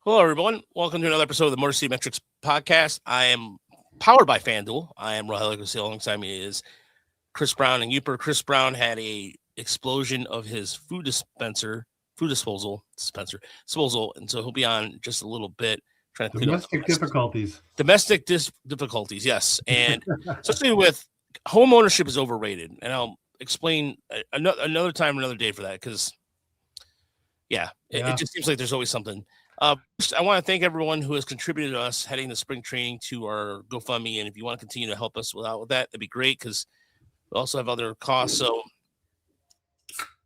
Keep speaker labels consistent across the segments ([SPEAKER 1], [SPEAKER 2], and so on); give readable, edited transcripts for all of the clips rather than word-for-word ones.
[SPEAKER 1] Hello, everyone. Welcome to another episode of the Motor City Metrics podcast. I am powered by FanDuel. I am Rahel Garcia. Alongside me is Chris Brown and Uper. Chris Brown had a explosion of his food disposal, and so he'll be on just a little bit. Trying to
[SPEAKER 2] Domestic difficulties.
[SPEAKER 1] Difficulties, yes. And especially with home ownership is overrated. And I'll explain another time, another day for that, because, it just seems like there's always something. First, I want to thank everyone who has contributed to us heading to spring training to our GoFundMe. And if you want to continue to help us with that, that'd be great, because we also have other costs. So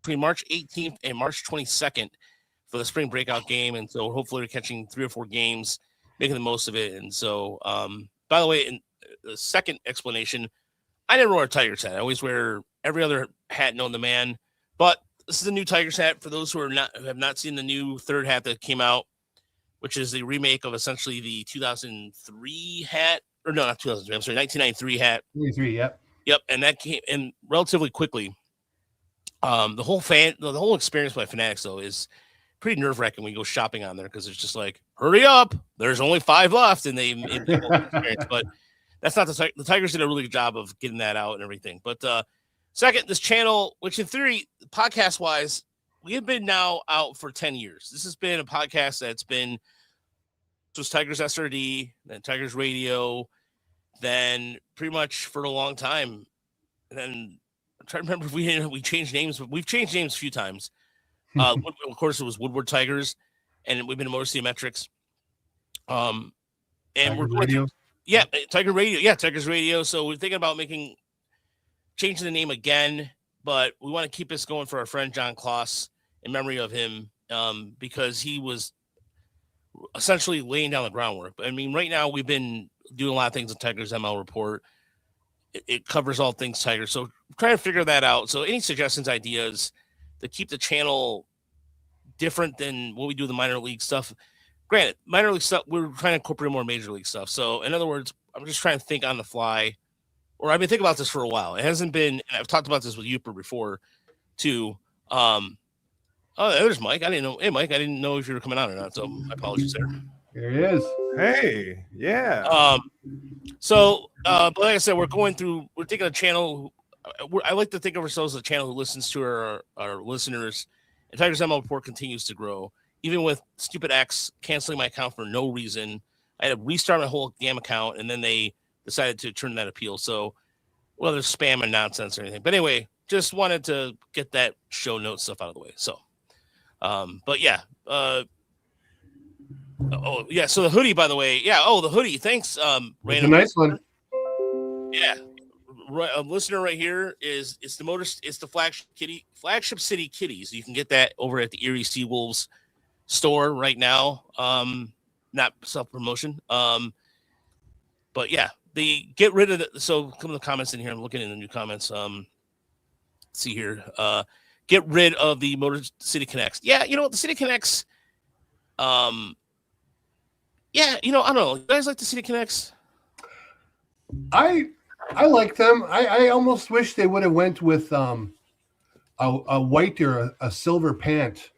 [SPEAKER 1] between March 18th and March 22nd for the spring breakout game. And so hopefully we're catching 3 or 4 games, making the most of it. And so, by the way, in the second explanation, I never wear a Tigers hat. I always wear every other hat known to man. But this is a new Tigers hat for those who have not seen the new third hat that came out, which is the remake of essentially the 2003 hat, or no, not 2003. I'm sorry, 1993 hat.
[SPEAKER 2] 23, yep.
[SPEAKER 1] Yep, and that came in relatively quickly. The whole experience by Fanatics though is pretty nerve-wracking when you go shopping on there, because it's just like, hurry up, there's only 5 left, and they experience. But that's not the Tigers did a really good job of getting that out and everything. But second, this channel, which in theory, podcast-wise, we have been now out for 10 years. This has been a podcast that's been, this was Tigers SRD, then Tigers Radio, then pretty much for a long time. And then I'm trying to remember if we changed names, but we've changed names a few times. Of course, it was Woodward Tigers, and we've been to Motor City Metrics. And
[SPEAKER 2] Tiger Radio.
[SPEAKER 1] Tiger Radio. Yeah, Tigers Radio. So we're thinking about changing the name again, but we want to keep this going for our friend John Kloss in memory of him, because he was essentially laying down the groundwork. But I mean, right now we've been doing a lot of things in Tigers ML Report. It covers all things Tigers. So trying to figure that out. So any suggestions, ideas to keep the channel different than what we do the minor league stuff. Granted, minor league stuff, we're trying to incorporate more major league stuff. So in other words, I'm just trying to think on the fly, or I've been thinking about this for a while. It hasn't been, and I've talked about this with Uper before too. Oh, there's Mike. I didn't know. Hey, Mike, I didn't know if you were coming on or not. So my apologies there.
[SPEAKER 2] There he is.
[SPEAKER 3] Hey, yeah.
[SPEAKER 1] But like I said, we're taking a channel. I like to think of ourselves as a channel who listens to our listeners. And Tigers ML Report continues to grow, even with Stupid X canceling my account for no reason. I had to restart my whole damn account, and then they decided to turn that appeal. So, well, there's spam and nonsense or anything. But anyway, just wanted to get that show note stuff out of the way. So, but yeah. So the hoodie, by the way. Yeah. Oh, the hoodie. Thanks.
[SPEAKER 2] It's a nice one.
[SPEAKER 1] Yeah. Right, a listener right here it's the flagship city kitties. You can get that over at the Erie Seawolves store right now. Not self-promotion. But yeah, they get rid of so come to the comments in here. I'm looking in the new comments. Let's see here. Get rid of the Motor City Connects. Yeah, you know what? The City Connects. I don't know. You guys like the City Connects?
[SPEAKER 2] I like them. I almost wish they would have went with a white or a silver pant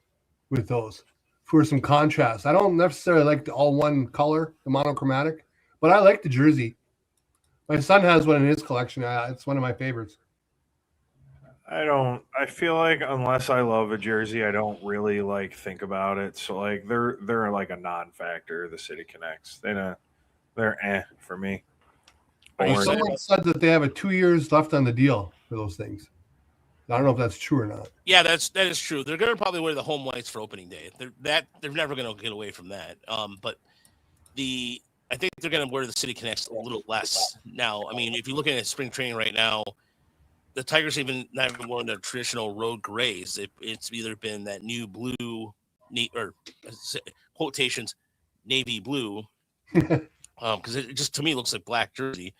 [SPEAKER 2] with those for some contrast. I don't necessarily like the all one color, the monochromatic, but I like the jersey. My son has one in his collection. It's one of my favorites.
[SPEAKER 3] I feel like unless I love a jersey, I don't really think about it. So they're like a non-factor. The City Connects, they're for me.
[SPEAKER 2] Someone said that they have 2 years left on the deal for those things. I don't know if that's true or not.
[SPEAKER 1] Yeah, that is true. They're going to probably wear the home whites for opening day. They're never going to get away from that. But I think they're going to wear the City Connects a little less now. I mean, if you're looking at spring training right now, the Tigers not even wearing the traditional road grays. It's either been that new blue, or quotations, navy blue, because it just to me looks like black jersey,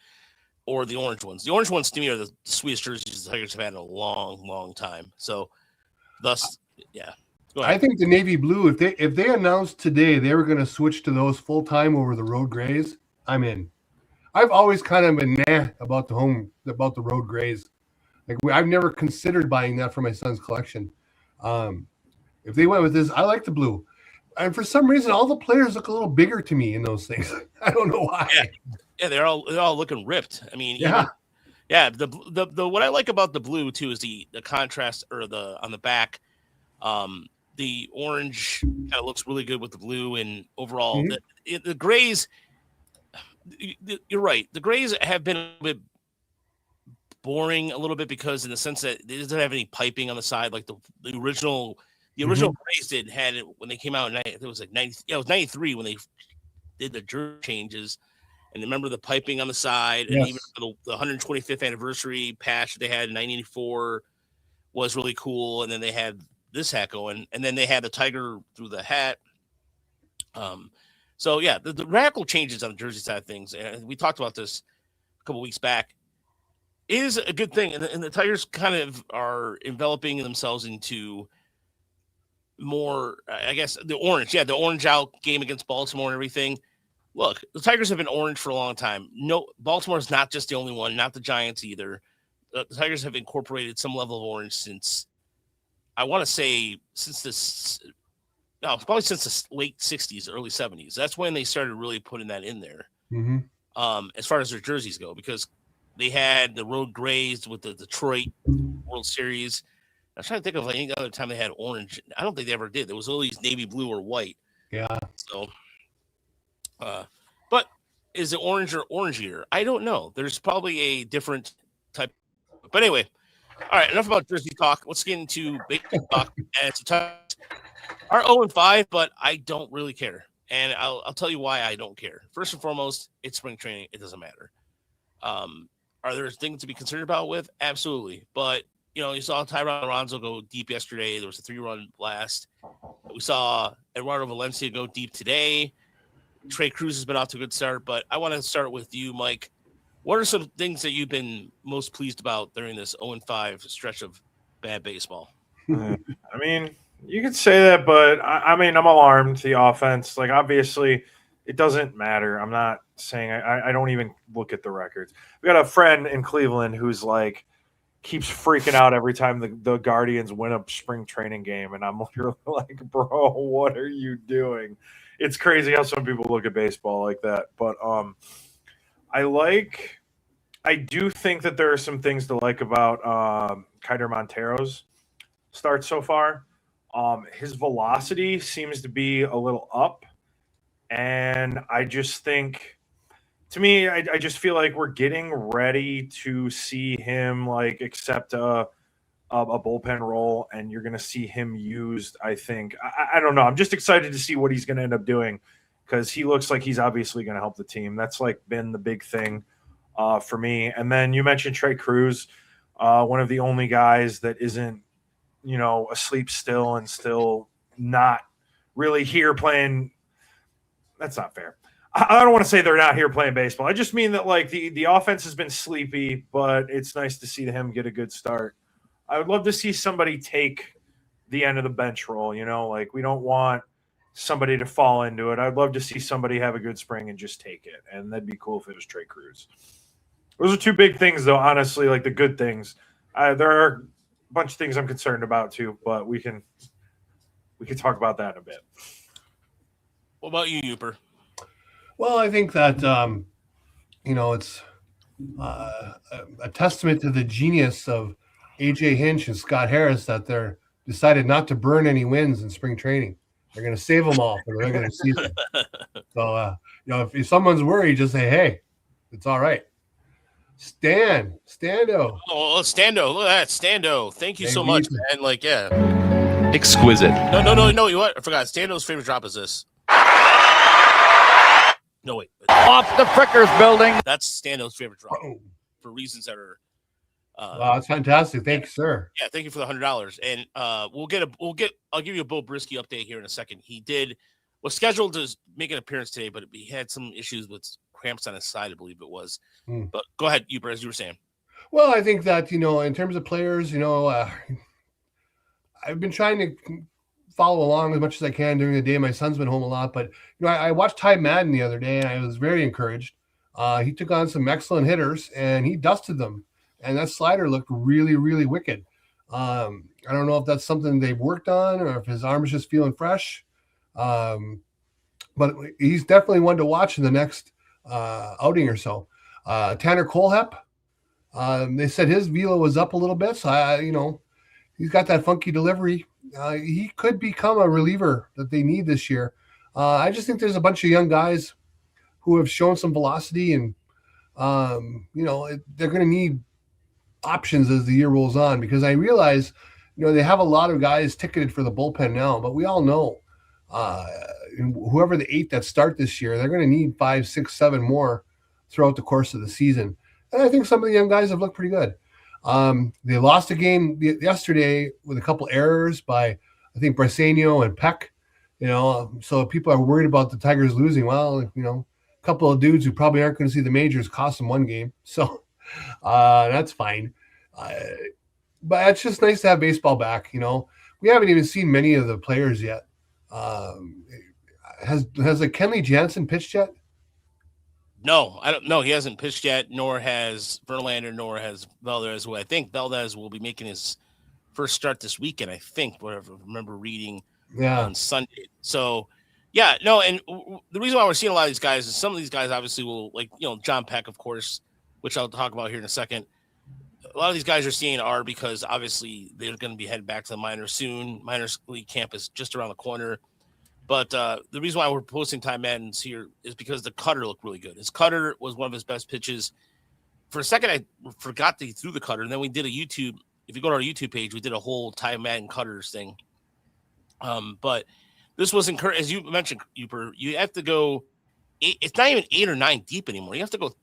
[SPEAKER 1] or the orange ones. The orange ones to me are the sweetest jerseys the Tigers have had in a long, long time. So, thus, yeah.
[SPEAKER 2] I think the navy blue, if they announced today they were going to switch to those full time over the road grays, I'm in. I've always kind of been about the road grays. I've never considered buying that for my son's collection. If they went with this, I like the blue. And for some reason, all the players look a little bigger to me in those things. I don't know why.
[SPEAKER 1] Yeah, they're all looking ripped. I mean,
[SPEAKER 2] Yeah.
[SPEAKER 1] The what I like about the blue too is the contrast or the on the back. The orange kind of looks really good with the blue, and overall the grays. You're right. The grays have been a bit boring a little bit because in the sense that it doesn't have any piping on the side like the original grays did had it when they came out. It was like 90. Yeah, it was 93 when they did the jersey changes. And remember the piping on the side, and even the 125th anniversary patch they had in 1984 was really cool. And then they had this hat going, and then they had the tiger through the hat. So yeah, the radical changes on the jersey side of things, and we talked about this a couple weeks back, is a good thing. And the Tigers kind of are enveloping themselves into more, I guess, the orange. Yeah, the orange out game against Baltimore and everything. Look, the Tigers have been orange for a long time. No, Baltimore is not just the only one, not the Giants either. The Tigers have incorporated some level of orange since, I want to say, probably since the late 60s, early 70s. That's when they started really putting that in there. As far as their jerseys go, because they had the road grays with the Detroit World Series. I was trying to think of any other time they had orange. I don't think they ever did. There was always navy blue or white.
[SPEAKER 2] Yeah.
[SPEAKER 1] So, but is it orange or orangier? I don't know. There's probably a different type. But anyway, all right. Enough about jersey talk. Let's get into baseball talk. And it's our 0-5, but I don't really care. And I'll tell you why I don't care. First and foremost, it's spring training. It doesn't matter. Are there things to be concerned about with? Absolutely. But, you saw Tyron Alonso go deep yesterday. There was a 3-run blast. We saw Eduardo Valencia go deep today. Trey Cruz has been off to a good start. But I want to start with you, Mike. What are some things that you've been most pleased about during this 0-5 stretch of bad baseball?
[SPEAKER 3] I mean, you could say that, but I'm alarmed. The offense, obviously, it doesn't matter. I'm not saying I don't even look at the records. We got a friend in Cleveland who's keeps freaking out every time the Guardians win a spring training game, and I'm literally like, bro, what are you doing? It's crazy how some people look at baseball like that. But I do think that there are some things to like about Keider Montero's start so far. His velocity seems to be a little up, and I just think, to me, I just feel like we're getting ready to see him accept a bullpen role, and you're going to see him used. I think I don't know. I'm just excited to see what he's going to end up doing because he looks like he's obviously going to help the team. That's been the big thing for me. And then you mentioned Trey Cruz, one of the only guys that isn't asleep still and still not really here playing. That's not fair. I don't want to say they're not here playing baseball. I just mean that the offense has been sleepy, but it's nice to see him get a good start. I would love to see somebody take the end of the bench role. We don't want somebody to fall into it. I'd love to see somebody have a good spring and just take it, and that'd be cool if it was Trey Cruz. Those are two big things, though. Honestly, the good things. There are a bunch of things I'm concerned about too, but we can talk about that in a bit.
[SPEAKER 1] What about you, Uper?
[SPEAKER 2] Well, I think that it's a testament to the genius of AJ Hinch and Scott Harris that they're decided not to burn any wins in spring training. They're going to save them all for the regular season. So, if someone's worried, just say, "Hey, it's all right." Stando.
[SPEAKER 1] Oh, Stando! Look at that, Stando! Thank you so much, man. Yeah,
[SPEAKER 4] exquisite.
[SPEAKER 1] No. You what? I forgot. Stando's favorite drop is this. No, wait.
[SPEAKER 4] Off the Frickers building.
[SPEAKER 1] That's Stando's favorite drop for reasons that are.
[SPEAKER 2] Wow, that's fantastic. Thanks, sir.
[SPEAKER 1] Yeah, thank you for the $100. And I'll give you a Bill Brisky update here in a second. He was scheduled to make an appearance today, but he had some issues with cramps on his side, I believe it was. But go ahead, Uber, as you were saying.
[SPEAKER 2] Well, I think that, in terms of players, I've been trying to follow along as much as I can during the day. My son's been home a lot, but I watched Ty Madden the other day, and I was very encouraged. He took on some excellent hitters, and he dusted them. And that slider looked really, really wicked. I don't know if that's something they've worked on or if his arm is just feeling fresh. But he's definitely one to watch in the next outing or so. Tanner Colehep, they said his velo was up a little bit, so he's got that funky delivery. He could become a reliever that they need this year. I just think there's a bunch of young guys who have shown some velocity, and they're going to need options as the year rolls on, because I realize they have a lot of guys ticketed for the bullpen now, but we all know whoever the 8 that start this year, they're going to need 5, 6, 7 more throughout the course of the season. And I think some of the young guys have looked pretty good. They lost a game yesterday with a couple errors by, I think, Brasenio and Peck. So people are worried about the Tigers losing. Well, a couple of dudes who probably aren't going to see the majors cost them one game. So that's fine. But it's just nice to have baseball back. We haven't even seen many of the players yet. Has Kenley Jansen pitched yet?
[SPEAKER 1] No, I don't know. He hasn't pitched yet, nor has Verlander, nor has Valdez. I think Valdez will be making his first start this weekend. I think, whatever I remember reading on Sunday. So, yeah, no. And the reason why we're seeing a lot of these guys is some of these guys obviously will, like, John Peck, of course, which I'll talk about here in a second. A lot of these guys are seeing are because obviously they're going to be heading back to the minors soon. Minors league camp is just around the corner. But the reason why we're posting Ty Madden's here is because the cutter looked really good. His cutter was one of his best pitches. For a second, I forgot that he threw the cutter. And then we did a YouTube. If you go to our YouTube page, we did a whole Ty Madden cutters thing. But this was encouraged. As you mentioned, you have to go. It's not even 8 or 9 deep anymore. You have to go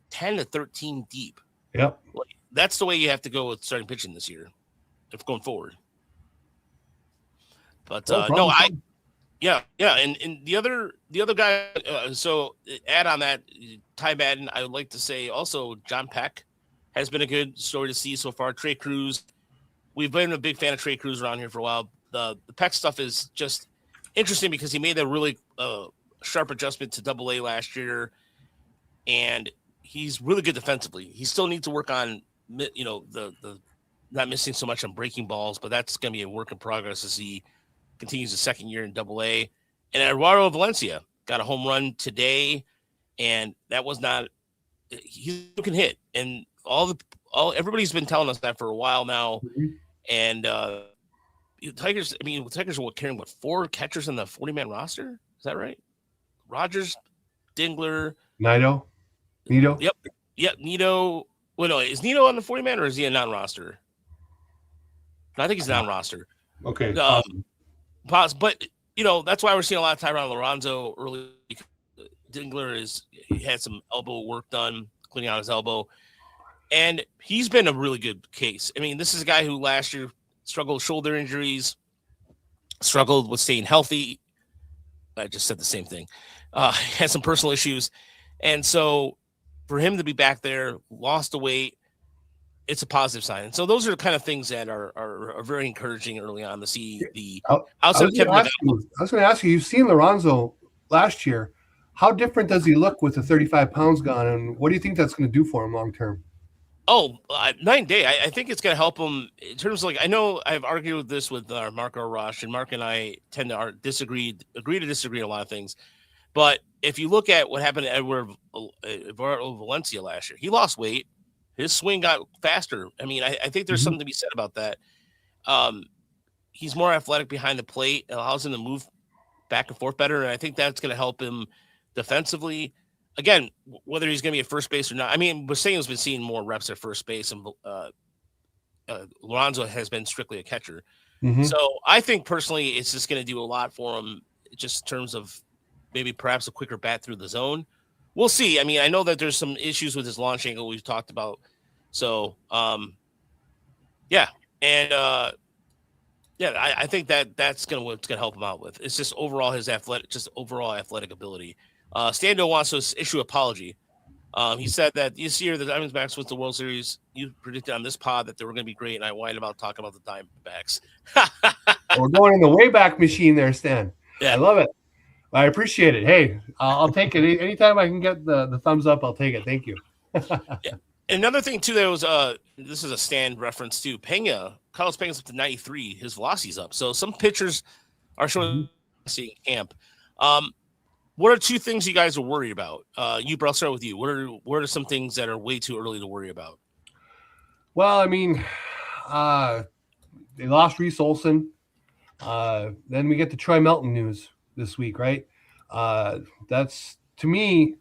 [SPEAKER 1] 10 to 13 deep.
[SPEAKER 2] Yep.
[SPEAKER 1] That's the way you have to go with starting pitching this year, if going forward. But Yeah, and the other guy. So add on that, Ty Madden. I would like to say also John Peck has been a good story to see so far. Trey Cruz, we've been a big fan of Trey Cruz around here for a while. The Peck stuff is just interesting because he made a really sharp adjustment to Double-A last year, and he's really good defensively. He still needs to work on the not missing so much on breaking balls, but that's going to be a work in progress as he continues the second year in Double-A. And Eduardo Valencia got a home run today, and that was not – he can hit. And everybody's been telling us that for a while now. Mm-hmm. And Tigers were carrying, 4 catchers in the 40-man roster? Is that right? Rogers, Dingler.
[SPEAKER 2] Nito?
[SPEAKER 1] Yep, Nito. Well, no, is Nito on the 40-man or is he a non-roster? No, I think he's non-roster.
[SPEAKER 2] Okay.
[SPEAKER 1] But that's why we're seeing a lot of Tyron Lorenzo early. Dingler he had some elbow work done, cleaning out his elbow, and he's been a really good case. I mean, this is a guy who last year struggled with shoulder injuries, struggled with staying healthy. I just said the same thing. Had some personal issues, and so for him to be back there, lost the weight, it's a positive sign. And so those are the kind of things that are very encouraging early on to see the outside of Kevin. I
[SPEAKER 2] was going to ask you, you've seen Lorenzo last year. How different does he look with the 35 pounds gone? And what do you think that's going to do for him long term?
[SPEAKER 1] Oh, night and day. I think it's going to help him in terms of I know I've argued with this with Marco Rush, and Mark and I tend to agree to disagree on a lot of things. But if you look at what happened to Eduardo Valencia last year, he lost weight. His swing got faster. I mean, I think there's something to be said about that. He's more athletic behind the plate. It allows him to move back and forth better, and I think that's going to help him defensively. Again, whether he's going to be at first base or not. I mean, Brasenio's been seeing more reps at first base, and Lorenzo has been strictly a catcher. Mm-hmm. So I think personally it's just going to do a lot for him just in terms of maybe perhaps a quicker bat through the zone. We'll see. I mean, I know that there's some issues with his launch angle we've talked about. So, yeah. And, I think that's what's going to help him out with. It's just overall his overall athletic ability. Stando wants to issue apology. He said that this year the Diamondbacks went to the World Series. You predicted on this pod that they were going to be great, and I whined about talking about the Diamondbacks.
[SPEAKER 2] We're going in the Wayback Machine there, Stan. Yeah. I love it. I appreciate it. Hey, I'll take it. Anytime I can get the thumbs up, I'll take it. Thank you.
[SPEAKER 1] Yeah. Another thing, too, that was this is a Stan reference, too. Carlos Pena's up to 93. His velocity's up. So some pitchers are showing seeing camp. What are two things you guys are worried about? I'll start with you. What are some things that are way too early to worry about?
[SPEAKER 2] Well, I mean, they lost Reese Olson. Then we get the Troy Melton news this week, right? That's, to me,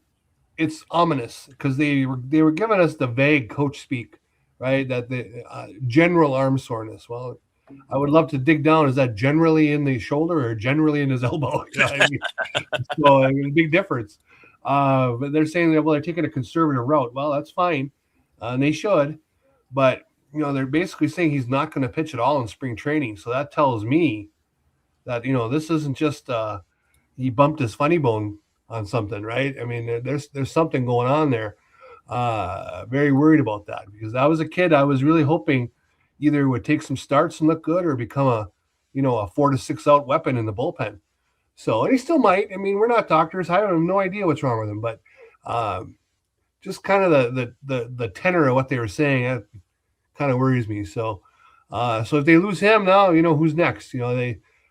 [SPEAKER 2] it's ominous because they were giving us the vague coach speak, right? That the general arm soreness. Well, I would love to dig down. Is that generally in the shoulder or generally in his elbow? You know what I mean? So a big difference. But they're saying that, well, they're taking a conservative route. Well, that's fine, and they should. But they're basically saying he's not going to pitch at all in spring training. So that tells me that this isn't just he bumped his funny bone on something, right? I mean, there's something going on there. Very worried about that because I was a kid. I was really hoping either would take some starts and look good or become a 4 to 6 out weapon in the bullpen. So, and he still might. I mean, we're not doctors. I have no idea what's wrong with him, but just kind of the tenor of what they were saying that kind of worries me. So if they lose him now, who's next?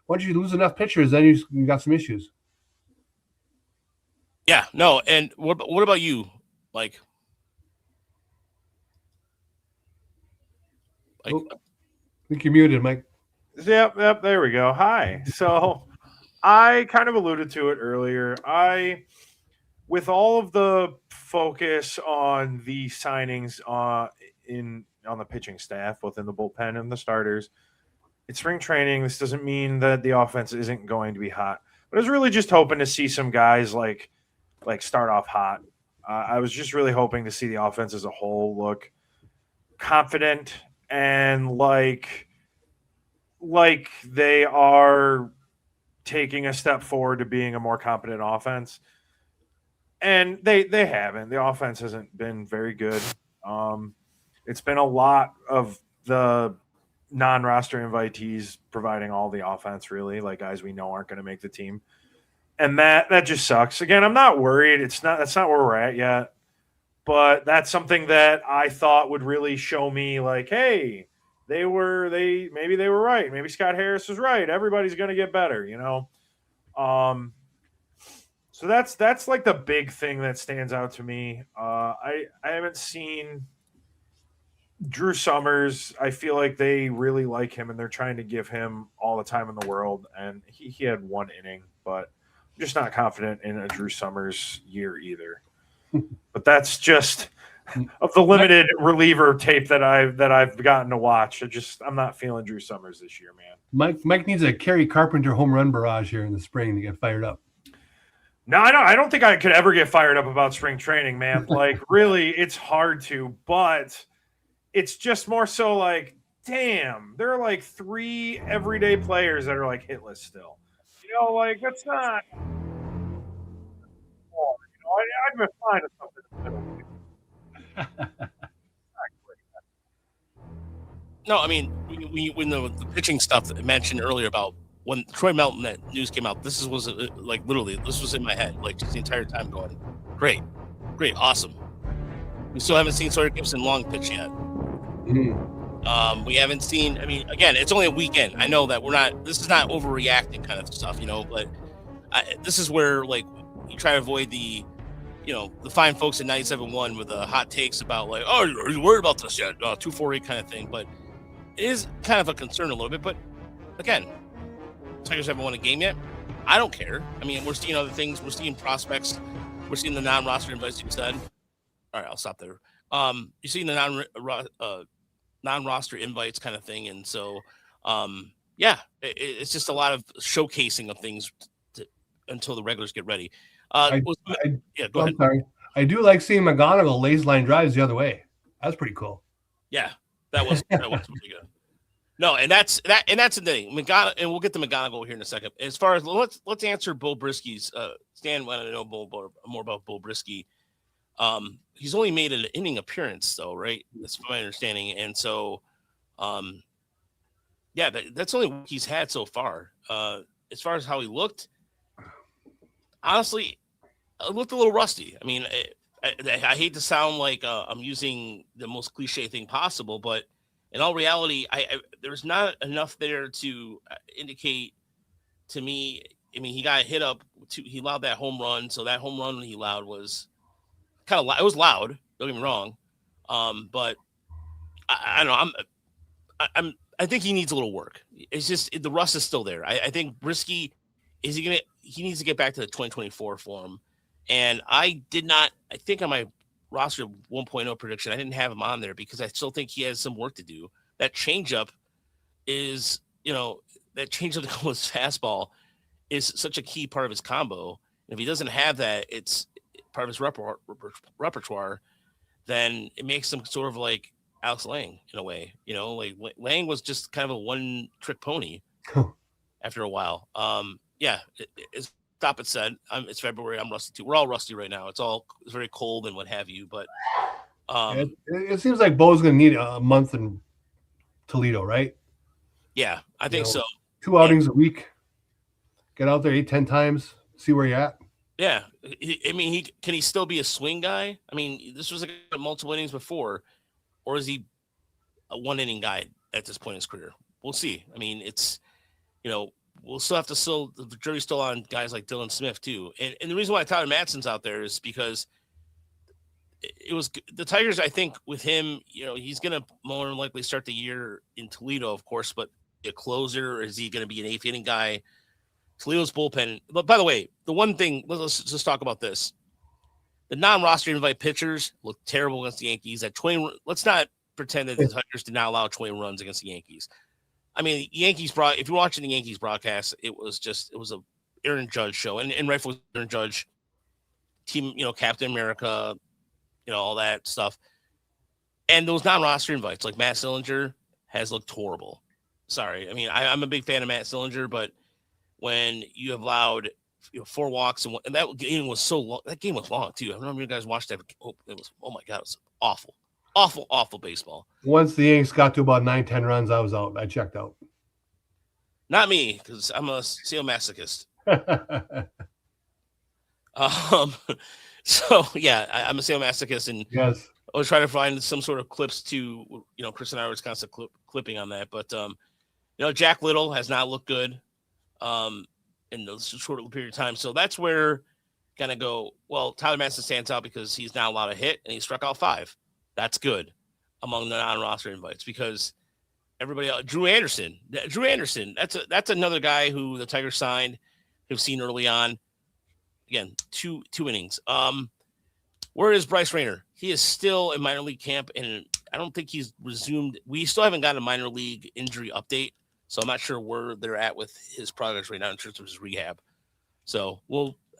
[SPEAKER 2] Once you lose enough pitchers, then you got some issues.
[SPEAKER 1] Yeah, no. And what about you, Mike?
[SPEAKER 2] I think you're muted, Mike.
[SPEAKER 3] Yep, there we go. Hi. So I kind of alluded to it earlier. With all of the focus on the signings on the pitching staff, both in the bullpen and the starters, it's spring training. This doesn't mean that the offense isn't going to be hot. But I was really just hoping to see some guys like start off hot. I was just really hoping to see the offense as a whole look confident and like they are taking a step forward to being a more competent offense. And they haven't. The offense hasn't been very good. It's been a lot of the non-roster invitees providing all the offense, really, like guys we know aren't going to make the team. And that just sucks. Again, I'm not worried. That's not where we're at yet. But that's something that I thought would really show me, like, hey, maybe they were right. Maybe Scott Harris was right. Everybody's going to get better, So that's like the big thing that stands out to me. I haven't seen Drew Summers. I feel like they really like him and they're trying to give him all the time in the world. And he had one inning, but I'm just not confident in a Drew Summers year either. But that's just of the limited reliever tape that I've gotten to watch. I'm not feeling Drew Summers this year, man.
[SPEAKER 2] Mike needs a Kerry Carpenter home run barrage here in the spring to get fired up.
[SPEAKER 3] No, I don't think I could ever get fired up about spring training, man. Like, really, it's hard to, but it's just more so like, damn, there are like 3 everyday players that are like hitless still. Like, that's not. I'd been fine with something in the middle.
[SPEAKER 1] No, I mean, when the pitching stuff that I mentioned earlier about when Troy Melton, that news came out, this was like literally, this was in my head, like just the entire time going, great, awesome. We still haven't seen Sawyer Gibson long pitch yet. We haven't seen, I mean, again, it's only a weekend. I know that this is not overreacting kind of stuff, but this is where, like, you try to avoid the fine folks at 97.1 with hot takes about, like, oh, are you worried about this yet? 248 kind of thing. But it is kind of a concern a little bit. But again, Tigers haven't won a game yet. I don't care. I mean, we're seeing other things. We're seeing prospects. We're seeing the non-roster invites, you said. All right, I'll stop there. You're seeing the non-roster invites kind of thing. And so, it's just a lot of showcasing of things until the regulars get ready. Go ahead.
[SPEAKER 2] I'm sorry. I do like seeing McGonigal lays line drives the other way. That's pretty cool.
[SPEAKER 1] Yeah, that was really good. No, and that's the thing. McGonigal, and we'll get to McGonigal here in a second. As far as let's answer Bo Brisky's. Stan wanted to know more about Bo Brisky. He's only made an inning appearance, though, right? That's my understanding. And so, that's only what he's had so far. As far as how he looked, honestly, it looked a little rusty. I mean, I hate to sound like I'm using the most cliche thing possible, but in all reality, there's not enough there to indicate to me I mean, he got hit up. He allowed that home run. So that home run he allowed was kind of it was loud. Don't get me wrong, but I don't know. I think he needs a little work. It's just the rust is still there. I think Brieske he needs to get back to the 2024 form. And I think on my roster 1.0 prediction, I didn't have him on there because I still think he has some work to do. That changeup is, that changeup that goes fastball is such a key part of his combo. And if he doesn't have that, it's part of his repertoire, then it makes him sort of like Alex Lang in a way. Like Lang was just kind of a one-trick pony after a while. It's Stop it said. It's February. I'm rusty too. We're all rusty right now. It's very cold and what have you. But
[SPEAKER 2] it seems like Bo's going to need a month in Toledo, right?
[SPEAKER 1] Yeah, I think so.
[SPEAKER 2] 2 outings a week. Get out there 8-10 times. See where you're at.
[SPEAKER 1] Yeah, can he still be a swing guy? I mean, this was multiple innings before, or is he a 1-inning guy at this point in his career? We'll see. I mean, it's we'll still have to the jury's still on guys like Dylan Smith too. And the reason why Tyler Matson's out there is because it was the Tigers. I think with him, he's going to more than likely start the year in Toledo, of course, but a closer, or is he going to be an 8th inning guy? Toledo's bullpen. But by the way, the one thing, let's just talk about this. The non-roster invite pitchers look terrible against the Yankees. Let's not pretend that the Tigers did not allow 20 runs against the Yankees. I mean, Yankees if you're watching the Yankees broadcast, it was a Aaron Judge show, and rightfully Aaron Judge, team, Captain America, all that stuff. And those non-roster invites, like Matt Sillinger, has looked horrible. Sorry. I mean, I'm a big fan of Matt Sillinger, but when you have allowed 4 walks and that game was so long, that game was long too. I don't know if you guys watched that. Oh my God, it was awful. Awful baseball.
[SPEAKER 2] Once the Yankees got to about 9-10 runs, I was out. I checked out.
[SPEAKER 1] Not me, because I'm a sadomasochist. So yeah, I'm a sadomasochist, and
[SPEAKER 2] yes,
[SPEAKER 1] I was trying to find some sort of clips to, Chris and I was constant clipping on that, but Jack Little has not looked good in those short period of time. So that's where kind of go, well, Tyler Matson stands out because he's not allowed to hit and he struck out 5. That's good among the non-roster invites because everybody else, Drew Anderson, that's another guy who the Tigers signed, who've seen early on. Again, two innings. Where is Bryce Rayner? He is still in minor league camp, and I don't think he's resumed. We still haven't got a minor league injury update, so I'm not sure where they're at with his progress right now in terms of his rehab. So,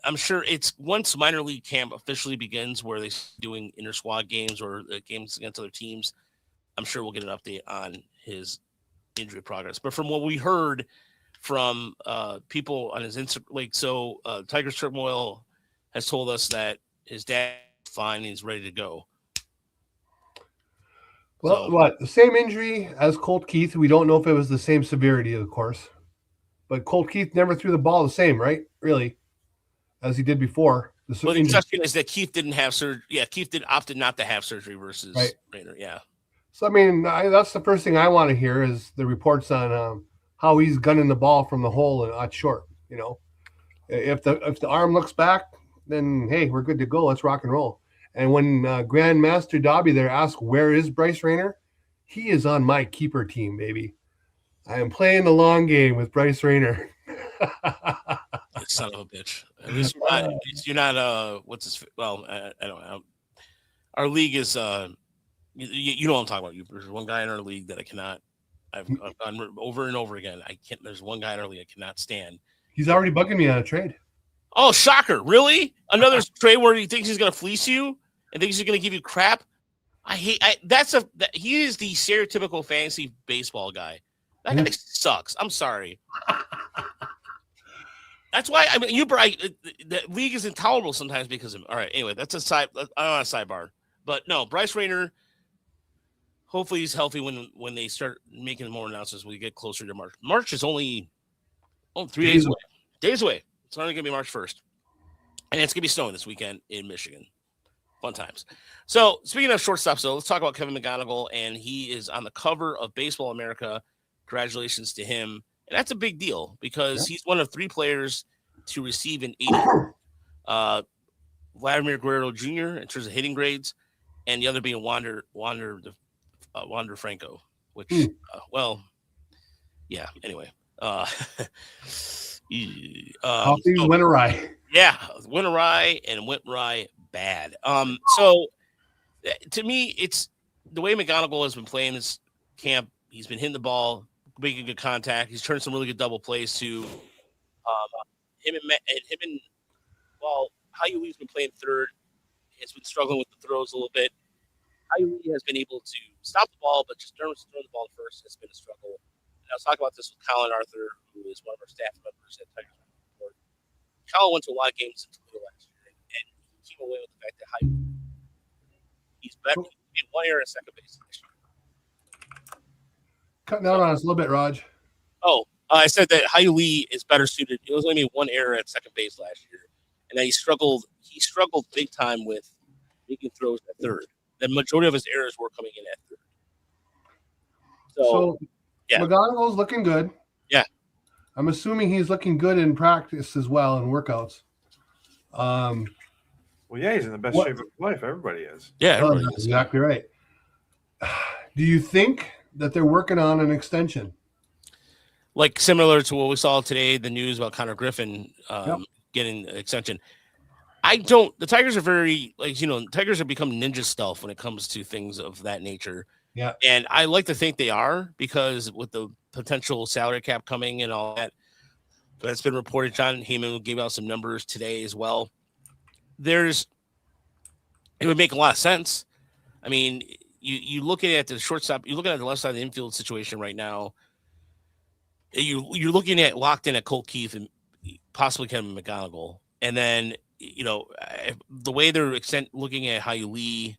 [SPEAKER 1] I'm sure it's once minor league camp officially begins where they're doing inter squad games or games against other teams, I'm sure we'll get an update on his injury progress. But from what we heard from people on his Instagram, Tigers Turmoil has told us that his dad is fine and he's ready to go.
[SPEAKER 2] Well, the same injury as Colt Keith. We don't know if it was the same severity, of course. But Colt Keith never threw the ball the same, right? Really, as he did before.
[SPEAKER 1] The exception is that Keith didn't have surgery. Yeah, Keith opted not to have surgery versus Rayner. Yeah.
[SPEAKER 2] So, I mean, that's the first thing I want to hear is the reports on how he's gunning the ball from the hole and not short. If the arm looks back, then, hey, we're good to go. Let's rock and roll. And when Grandmaster Dobby there asked, where is Bryce Rayner? He is on my keeper team, baby. I am playing the long game with Bryce Rayner.
[SPEAKER 1] Son of a bitch. At least you're not what's his, well, I don't know. Our league is, you know what I'm talking about. There's one guy in our league that I've gone over and over again. There's one guy in our league I cannot stand.
[SPEAKER 2] He's already bugging me on a trade.
[SPEAKER 1] Oh, shocker. Really? Another trade where he thinks he's going to fleece you and thinks he's going to give you crap? He is the stereotypical fantasy baseball guy. That guy sucks. I'm sorry. That's why the league is intolerable sometimes because of him. All right. Anyway, that's a sidebar. But no, Bryce Rayner, hopefully he's healthy when they start making more announcements. We get closer to March. March is only 3 days away. Days away. It's only going to be March 1st. And it's going to be snowing this weekend in Michigan. Fun times. So speaking of shortstops, let's talk about Kevin McGonigal. And he is on the cover of Baseball America. Congratulations to him. And that's a big deal because he's one of 3 players to receive an 80. Vladimir Guerrero Jr. in terms of hitting grades, and the other being Wander Franco, which, yeah. Anyway,
[SPEAKER 2] Coffee went awry.
[SPEAKER 1] Yeah, went awry and went awry bad. So to me, it's the way McGonigal has been playing this camp. He's been hitting the ball, making good contact. He's turned some really good double plays to him and Hayuli's been playing third. Has been struggling with the throws a little bit. Hayuli has been able to stop the ball, but just throwing the ball first has been a struggle. And I was talking about this with Colin Arthur, who is one of our staff members at Tigers. Colin went to a lot of games in Toledo last year, and he came away with the fact that he's better. He made one error at second base last year.
[SPEAKER 2] Cutting out on us a little bit, Raj.
[SPEAKER 1] Oh, I said that Hayuli is better suited. It was only made one error at second base last year, and that he struggled big time with making throws at third. The majority of his errors were coming in at third. So yeah,
[SPEAKER 2] McGonigal's looking good.
[SPEAKER 1] Yeah.
[SPEAKER 2] I'm assuming he's looking good in practice as well in workouts.
[SPEAKER 3] Well, yeah, he's in the best shape of his life. Everybody is.
[SPEAKER 1] Yeah, everybody
[SPEAKER 2] that's
[SPEAKER 1] is.
[SPEAKER 2] exactly right. Do you think that they're working on an extension?
[SPEAKER 1] Like similar to what we saw today, the news about Connor Griffin getting an extension. The Tigers are very, Tigers have become ninja stealth when it comes to things of that nature.
[SPEAKER 2] Yeah.
[SPEAKER 1] And I like to think they are, because with the potential salary cap coming and all that's been reported. John Heyman gave out some numbers today as well. It would make a lot of sense. I mean, you looking at the shortstop, you're looking at the left side of the infield situation right now. You're looking at locked in at Colt Keith and possibly Kevin McGonigal. And then, the way they're looking at Hayuli,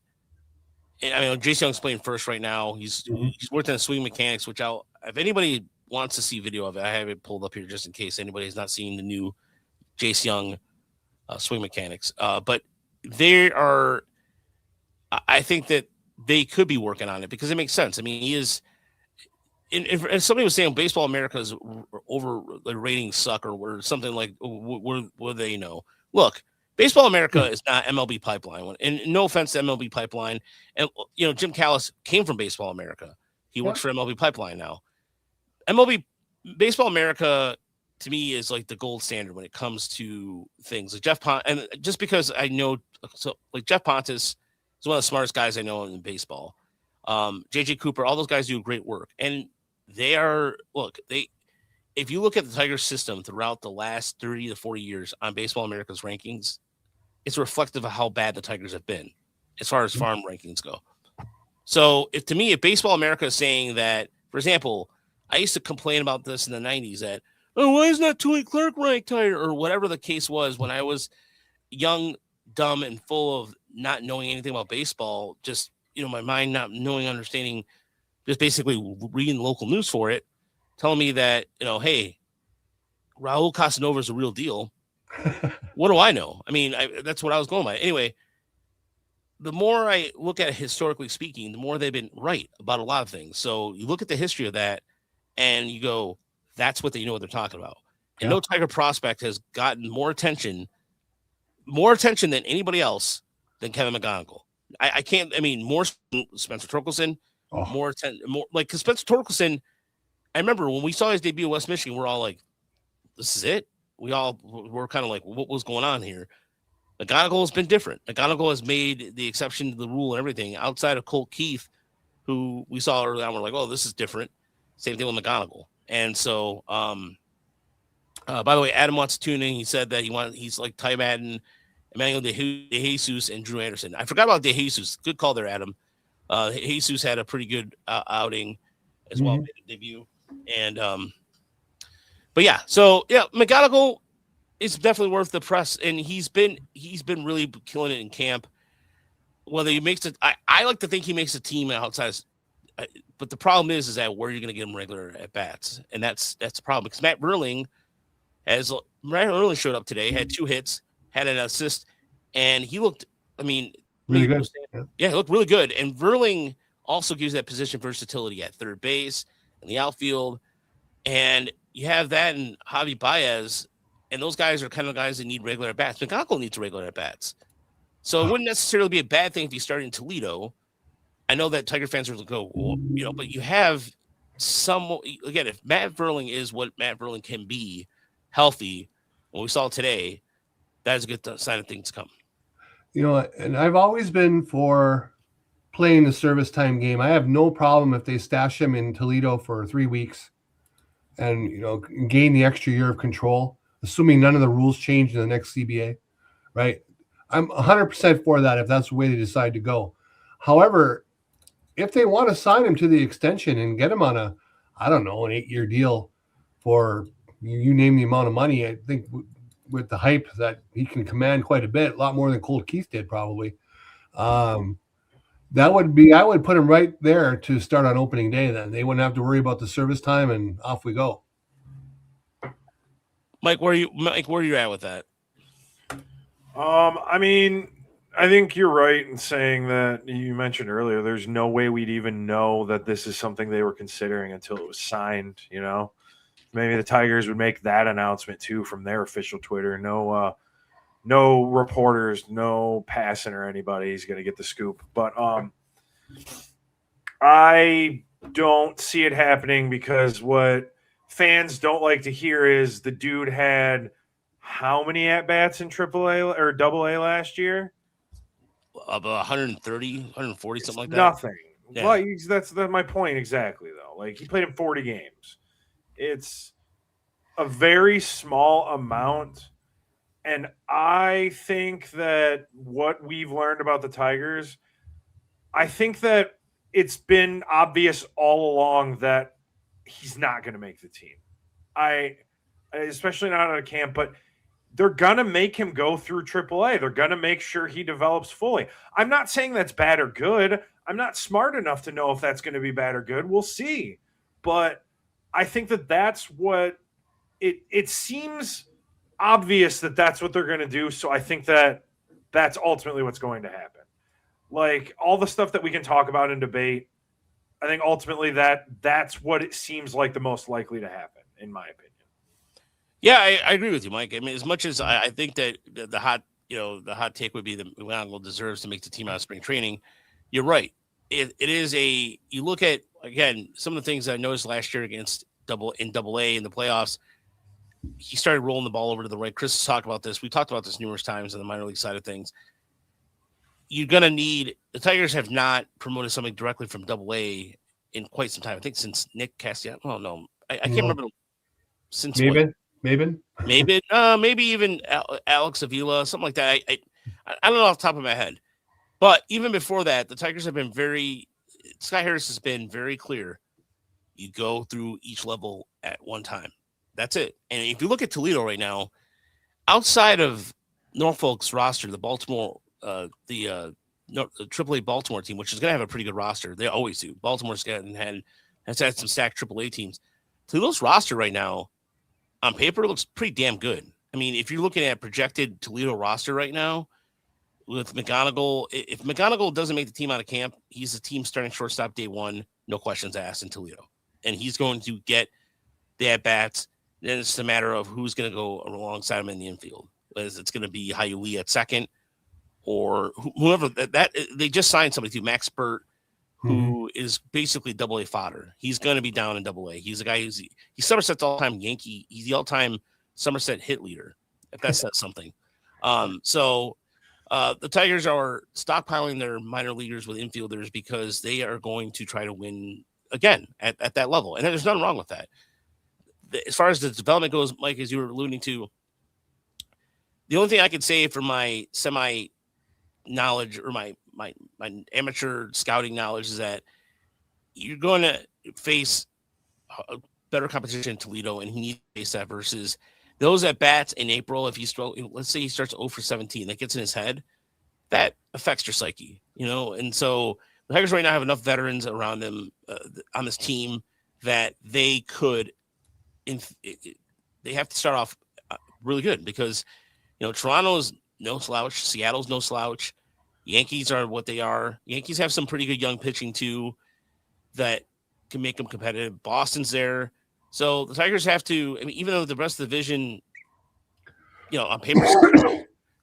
[SPEAKER 1] and I mean, Jace Young's playing first right now. He's worked on swing mechanics, which if anybody wants to see video of it, I have it pulled up here just in case anybody's not seen the new Jace Young swing mechanics. But I think that they could be working on it because it makes sense. I mean, he is. And somebody was saying Baseball America's over the ratings suck or something like. What they know? Look, Baseball America is not MLB Pipeline. And no offense to MLB Pipeline. And, Jim Callis came from Baseball America. He works for MLB Pipeline now. Baseball America, to me, is like the gold standard when it comes to things. Like Jeff Pontus, and just because I know, Jeff Pontus is one of the smartest guys I know in baseball. JJ Cooper, all those guys do great work. And if you look at the Tigers system throughout the last 30 to 40 years on Baseball America's rankings, it's reflective of how bad the Tigers have been as far as farm rankings go. So if Baseball America is saying that, for example, I used to complain about this in the 90s that, why is not Tony Clark ranked higher, or whatever the case was when I was young, dumb, and full of not knowing anything about baseball, just, my mind not knowing, understanding, just basically reading local news for it, telling me that, hey, Raul Casanova is a real deal. What do I know? I mean, that's what I was going by. Anyway, the more I look at it historically speaking, the more they've been right about a lot of things. So you look at the history of that and you go, that's what they know what they're talking about. And no Tiger prospect has gotten more attention than anybody else than Kevin McGonigal. More Spencer Torkelson, more because Spencer Torkelson, I remember when we saw his debut in West Michigan, we're all like, this is it. We're kind of like, what was going on here? McGonigal has been different. McGonigal has made the exception to the rule and everything outside of Colt Keith, who we saw early on. We're like, oh, this is different. Same thing with McGonigal. And so, by the way, Adam wants to tune in. He said that he's like Ty Madden, Emmanuel De Jesus, and Drew Anderson. I forgot about De Jesus. Good call there, Adam. Jesus had a pretty good outing as well, made a debut. And but yeah, so yeah, McGonigal is definitely worth the press, and he's been really killing it in camp. Whether he makes it, I like to think he makes a team outside. But the problem is that where you're going to get him regular at bats, and that's the problem. Because Matt Verling showed up today, had 2 hits, had an assist, and he looked.
[SPEAKER 2] Really good.
[SPEAKER 1] Yeah, he looked really good. And Verling also gives that position versatility at third base and the outfield. And you have that in Javi Baez, And those guys are kind of guys that need regular at bats. McGonagall needs regular at bats. So it wouldn't necessarily be a bad thing if you started in Toledo. I know that Tiger fans will go, well, but you have some, again, if Matt Vierling is what Matt Vierling can be, healthy, what we saw today, that is a good sign of things to come.
[SPEAKER 2] And I've always been for playing the service time game. I have no problem if they stash him in Toledo for 3 weeks and, gain the extra year of control, assuming none of the rules change in the next CBA, right? I'm 100% for that if that's the way they decide to go. However, if they want to sign him to the extension and get him on an 8-year deal for you name the amount of money, I think with the hype that he can command quite a lot more than Colt Keith did probably. I would put him right there to start on opening day. Then they wouldn't have to worry about the service time, and off we go.
[SPEAKER 1] Mike, where are you at with that?
[SPEAKER 3] I mean, I think you're right in saying that you mentioned earlier, there's no way we'd even know that this is something they were considering until it was signed, Maybe the Tigers would make that announcement too from their official Twitter. No reporters, no passing or anybody's going to get the scoop. But I don't see it happening because what fans don't like to hear is the dude had how many at-bats in AAA or AA last year?
[SPEAKER 1] About 130, 140, something like that.
[SPEAKER 3] Nothing.
[SPEAKER 1] Yeah.
[SPEAKER 3] Well, that's my point exactly, though. Like, he played in 40 games. It's a very small amount. And I think that what we've learned about the Tigers, I think that it's been obvious all along that he's not going to make the team. Especially not out of camp, but they're going to make him go through AAA. They're going to make sure he develops fully. I'm not saying that's bad or good. I'm not smart enough to know if that's going to be bad or good. We'll see. But I think that that's what it seems obvious that that's what they're going to do. So I think that that's ultimately what's going to happen. Like, all the stuff that we can talk about and debate, I think ultimately that's what it seems like the most likely to happen, in my opinion.
[SPEAKER 1] Yeah, I agree with you, Mike. I mean, as much as I think that the hot take would be that McGonagall deserves to make the team out of spring training, you're right. It is you look at, again, some of the things I noticed last year against AA in the playoffs, he started rolling the ball over to the right. Chris has talked about this. We talked about this numerous times on the minor league side of things. You're going to need – the Tigers have not promoted something directly from AA in quite some time. I think since Nick Castellanos. Oh, no. I can't remember since
[SPEAKER 2] Maybe.
[SPEAKER 1] Maybe even Alex Avila, something like that. I don't know off the top of my head. But even before that, the Tigers have been Scott Harris has been very clear. You go through each level at one time. That's it. And if you look at Toledo right now, outside of Norfolk's roster, the Baltimore, the AAA Baltimore team, which is going to have a pretty good roster. They always do. Baltimore's has had some stacked AAA teams. Toledo's roster right now, on paper, looks pretty damn good. I mean, if you're looking at projected Toledo roster right now with McGonagall, if McGonagall doesn't make the team out of camp, he's a team starting shortstop day one, no questions asked in Toledo. And he's going to get the at-bats. Then it's a matter of who's going to go alongside him in the infield. Whether it's going to be Hayuli at second or whoever. That they just signed somebody to Max Burt, who is basically AA fodder. He's going to be down in AA. He's a guy he's Somerset's all-time Yankee. He's the all-time Somerset hit leader, if that says something. So the Tigers are stockpiling their minor leaguers with infielders because they are going to try to win again at that level. And there's nothing wrong with that. As far as the development goes, Mike, as you were alluding to, the only thing I could say from my semi knowledge or my amateur scouting knowledge is that you're going to face better competition in Toledo, and he needs to face that versus those at bats in April. If let's say he starts 0 for 17, that gets in his head, that affects your psyche, And so the Tigers right now have enough veterans around them on this team that they could. They have to start off really good because, Toronto's no slouch, Seattle's no slouch, Yankees are what they are. Yankees have some pretty good young pitching too that can make them competitive. Boston's there, so the Tigers have to. I mean, even though the rest of the division on paper,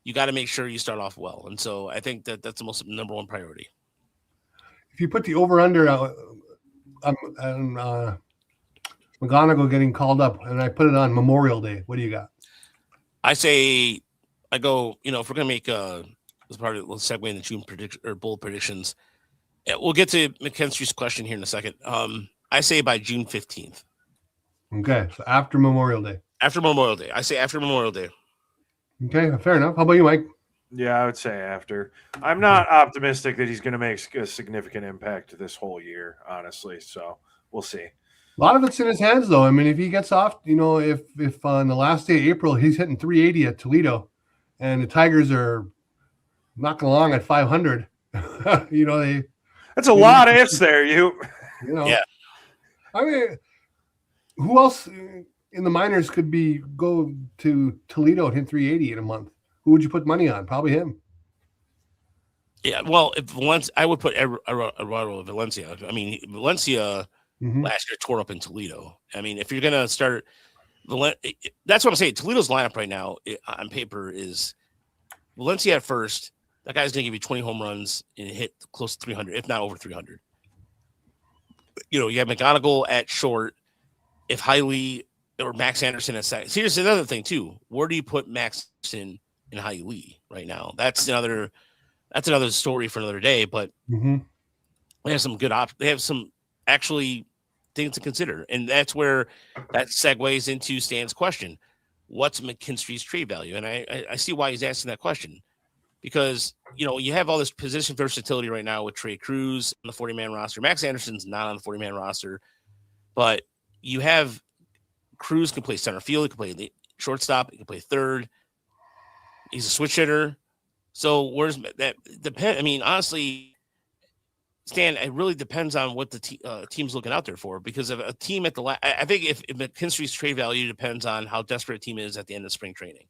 [SPEAKER 1] you got to make sure you start off well. And so I think that's the most number one priority.
[SPEAKER 2] If you put the over-under on McGonigal getting called up, and I put it on Memorial Day, what do you got?
[SPEAKER 1] I say, I go, if we're going to make as part of the segue into June prediction or bold predictions, we'll get to McKinstry's question here in a second. I say by June 15th.
[SPEAKER 2] Okay, so after Memorial Day.
[SPEAKER 1] After Memorial Day. I say after Memorial Day.
[SPEAKER 2] Okay, fair enough. How about you, Mike?
[SPEAKER 3] Yeah, I would say after. I'm not optimistic that he's going to make a significant impact this whole year, honestly. So we'll see.
[SPEAKER 2] A lot of it's in his hands, though. I mean, if he gets off, if on the last day of April he's hitting 380 at Toledo, and the Tigers are knocking along at 500,
[SPEAKER 3] That's a lot of ifs there.
[SPEAKER 1] Yeah.
[SPEAKER 2] I mean, who else in the minors could go to Toledo and hit 380 in a month? Who would you put money on? Probably him.
[SPEAKER 1] Yeah, well, I would put Eduardo Valencia. I mean, Valencia last year tore up in Toledo. I mean, if you're going to start, that's what I'm saying. Toledo's lineup right now on paper is Valencia at first. That guy's going to give you 20 home runs and hit close to 300, if not over 300. You have McGonigal at short. If Hiley or Max Anderson at second. See, here's another thing, too. Where do you put Max Anderson and Hiley right now? That's another story for another day, but they have some good options. They have some actually things to consider. And that's where that segues into Stan's question. What's McKinstry's trade value? And I see why he's asking that question. Because, you have all this position versatility right now with Trey Cruz on the 40-man roster. Max Anderson's not on the 40-man roster. But you have Cruz can play center field. He can play the shortstop. He can play third. He's a switch hitter. So where's that depend? I mean, honestly, Stan, it really depends on what the team's looking out there for. Because of a team at I think if McKinstry's trade value depends on how desperate a team is at the end of spring training.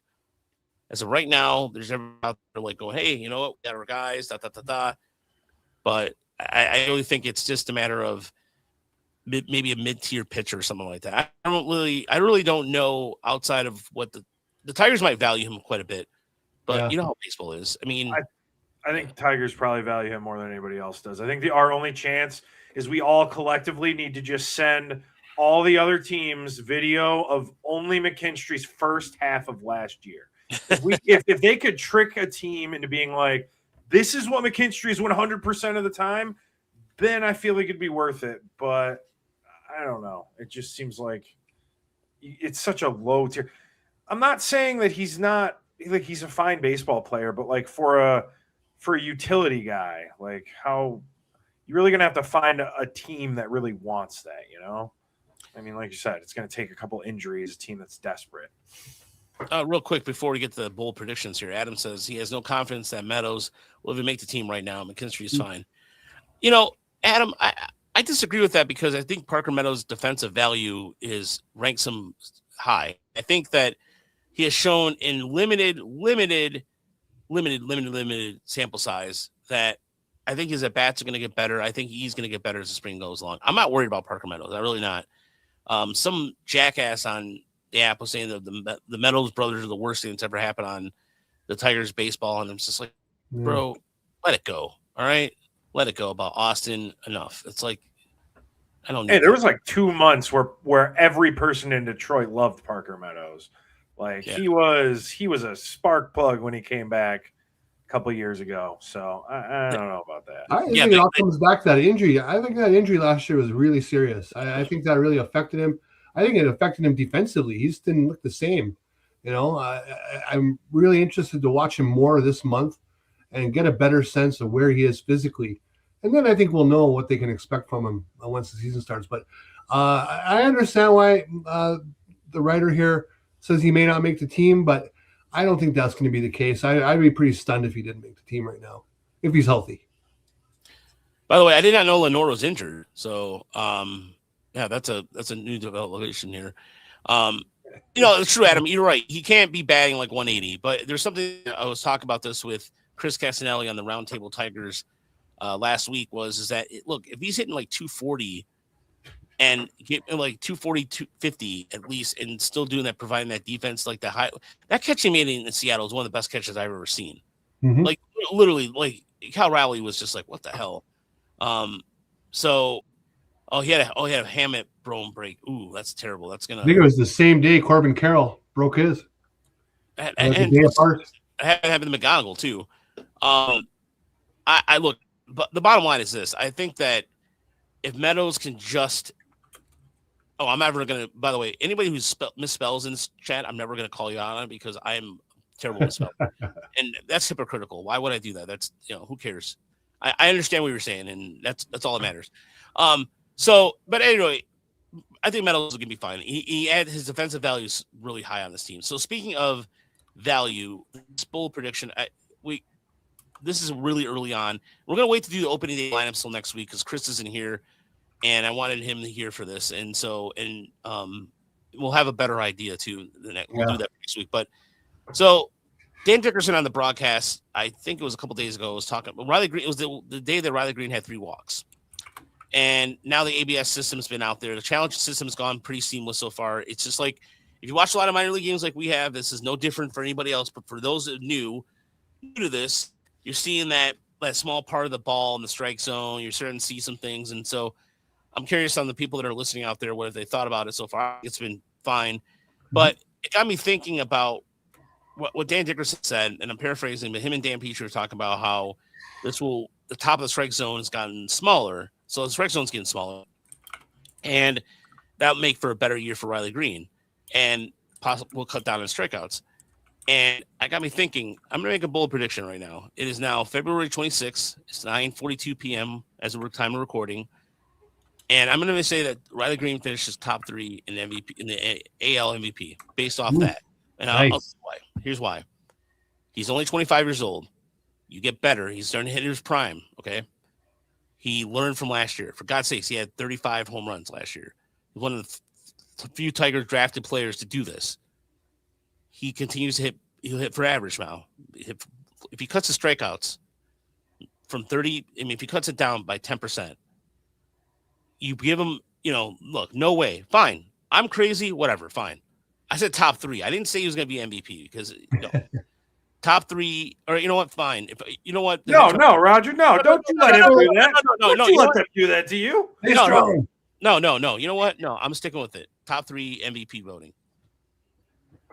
[SPEAKER 1] As of right now, there's everyone out there like going, hey, you know what? We got our guys, But I really think it's just a matter of maybe a mid-tier pitcher or something like that. I really don't know outside of what the Tigers might value him quite a bit. But you know how baseball is. I mean,
[SPEAKER 3] I think the Tigers probably value him more than anybody else does. I think our only chance is we all collectively need to just send all the other teams video of only McKinstry's first half of last year. If they could trick a team into being like, this is what McKinstry is 100% of the time, then I feel like it'd be worth it. But I don't know. It just seems like it's such a low tier. I'm not saying that he's not like he's a fine baseball player, but like for a utility guy, like how you're really gonna have to find a team that really wants that, I mean, like you said, it's gonna take a couple injuries, a team that's desperate.
[SPEAKER 1] Real quick before we get to the bold predictions here, Adam says he has no confidence that Meadows will even make the team right now. McKinstry is fine. Adam, I disagree with that because I think Parker Meadows' defensive value is ranked some high. I think that he has shown in limited sample size that I think his at-bats are going to get better. I think he's going to get better as the spring goes along. I'm not worried about Parker Meadows. I'm really not. Some jackass on the app was saying that the Meadows brothers are the worst thing that's ever happened on the Tigers baseball. And I'm just like, bro, let it go. All right. Let it go about Austin. Enough. It's like, I don't know.
[SPEAKER 3] Hey, there was like 2 months where every person in Detroit loved Parker Meadows. Like he was a spark plug when he came back a couple years ago. So I don't know about that.
[SPEAKER 2] I think it all comes back to that injury. I think that injury last year was really serious. I think that really affected him. I think it affected him defensively. He just didn't look the same. I'm really interested to watch him more this month and get a better sense of where he is physically. And then I think we'll know what they can expect from him once the season starts. But I understand why the writer here says he may not make the team, but I don't think that's going to be the case. I'd be pretty stunned if he didn't make the team right now, if he's healthy.
[SPEAKER 1] By the way, I did not know Lenore was injured. So, that's a new development here. It's true, Adam. You're right. He can't be batting like 180, but there's something I was talking about this with Chris Castanelli on the Roundtable Tigers last week is that look, if he's hitting like 240 and get like 240, 250 at least, and still doing that, providing that defense, like that catch he made in Seattle is one of the best catches I've ever seen.
[SPEAKER 2] Mhm.
[SPEAKER 1] Like literally, like Cal Rowley was just like, what the hell? So he had a Hammett Brome break. Ooh, that's terrible. That's
[SPEAKER 2] I
[SPEAKER 1] gonna
[SPEAKER 2] think it was the same day Corbin Carroll broke his.
[SPEAKER 1] and
[SPEAKER 2] The day apart.
[SPEAKER 1] it happened to McGonigal too. I look, but the bottom line is this: I think that if Meadows can just, I'm never gonna. By the way, anybody who misspells in this chat, I'm never gonna call you out on it because I am terrible with spelling, and that's hypocritical. Why would I do that? That's who cares? I understand what you're saying, and that's all that matters. So, but anyway, I think Meadows is gonna be fine. He had his defensive values really high on this team. So speaking of value, this bold prediction, this is really early on. We're gonna wait to do the opening day lineups till next week because Chris isn't here, and I wanted him to hear for this, and so we'll have a better idea too. We'll do that next week. But so Dan Dickerson on the broadcast, I think it was a couple days ago, was talking about Riley Green. It was the day that Riley Green had 3 walks, and now the ABS system's been out there. The challenge system's gone pretty seamless so far. It's just like if you watch a lot of minor league games like we have, this is no different for anybody else. But for those that are new to this, you're seeing that small part of the ball in the strike zone. You're starting to see some things. And so I'm curious on the people that are listening out there, what have they thought about it so far? It's been fine. But it got me thinking about what Dan Dickerson said, and I'm paraphrasing, but him and Dan Petrie were talking about how the top of the strike zone has gotten smaller. So the strike zone's getting smaller. And that will make for a better year for Riley Green. And possibly will cut down on strikeouts. And I got me thinking, I'm going to make a bold prediction right now. It is now February 26th. It's 9:42 p.m. as of time of recording. And I'm going to say that Riley Green finishes top 3 in MVP in the AL MVP based off that. And
[SPEAKER 2] nice.
[SPEAKER 1] I'll tell you why. Here's why. He's only 25 years old. You get better. He's starting to hit his prime. Okay. He learned from last year. For God's sakes, he had 35 home runs last year. He's one of the few Tigers drafted players to do this. He continues to hit. He'll hit for average now. If he cuts the strikeouts from 30, if he cuts it down by 10%, you give him, look, no way. Fine. I'm crazy. Whatever. Fine. I said top 3. I didn't say he was going to be MVP because top 3, or you know what? Fine. If you know what?
[SPEAKER 3] No, Roger. No, don't you let him do that.
[SPEAKER 1] No.
[SPEAKER 3] Don't you let them do that to you.
[SPEAKER 1] No. You know what? No, I'm sticking with it. Top 3 MVP voting.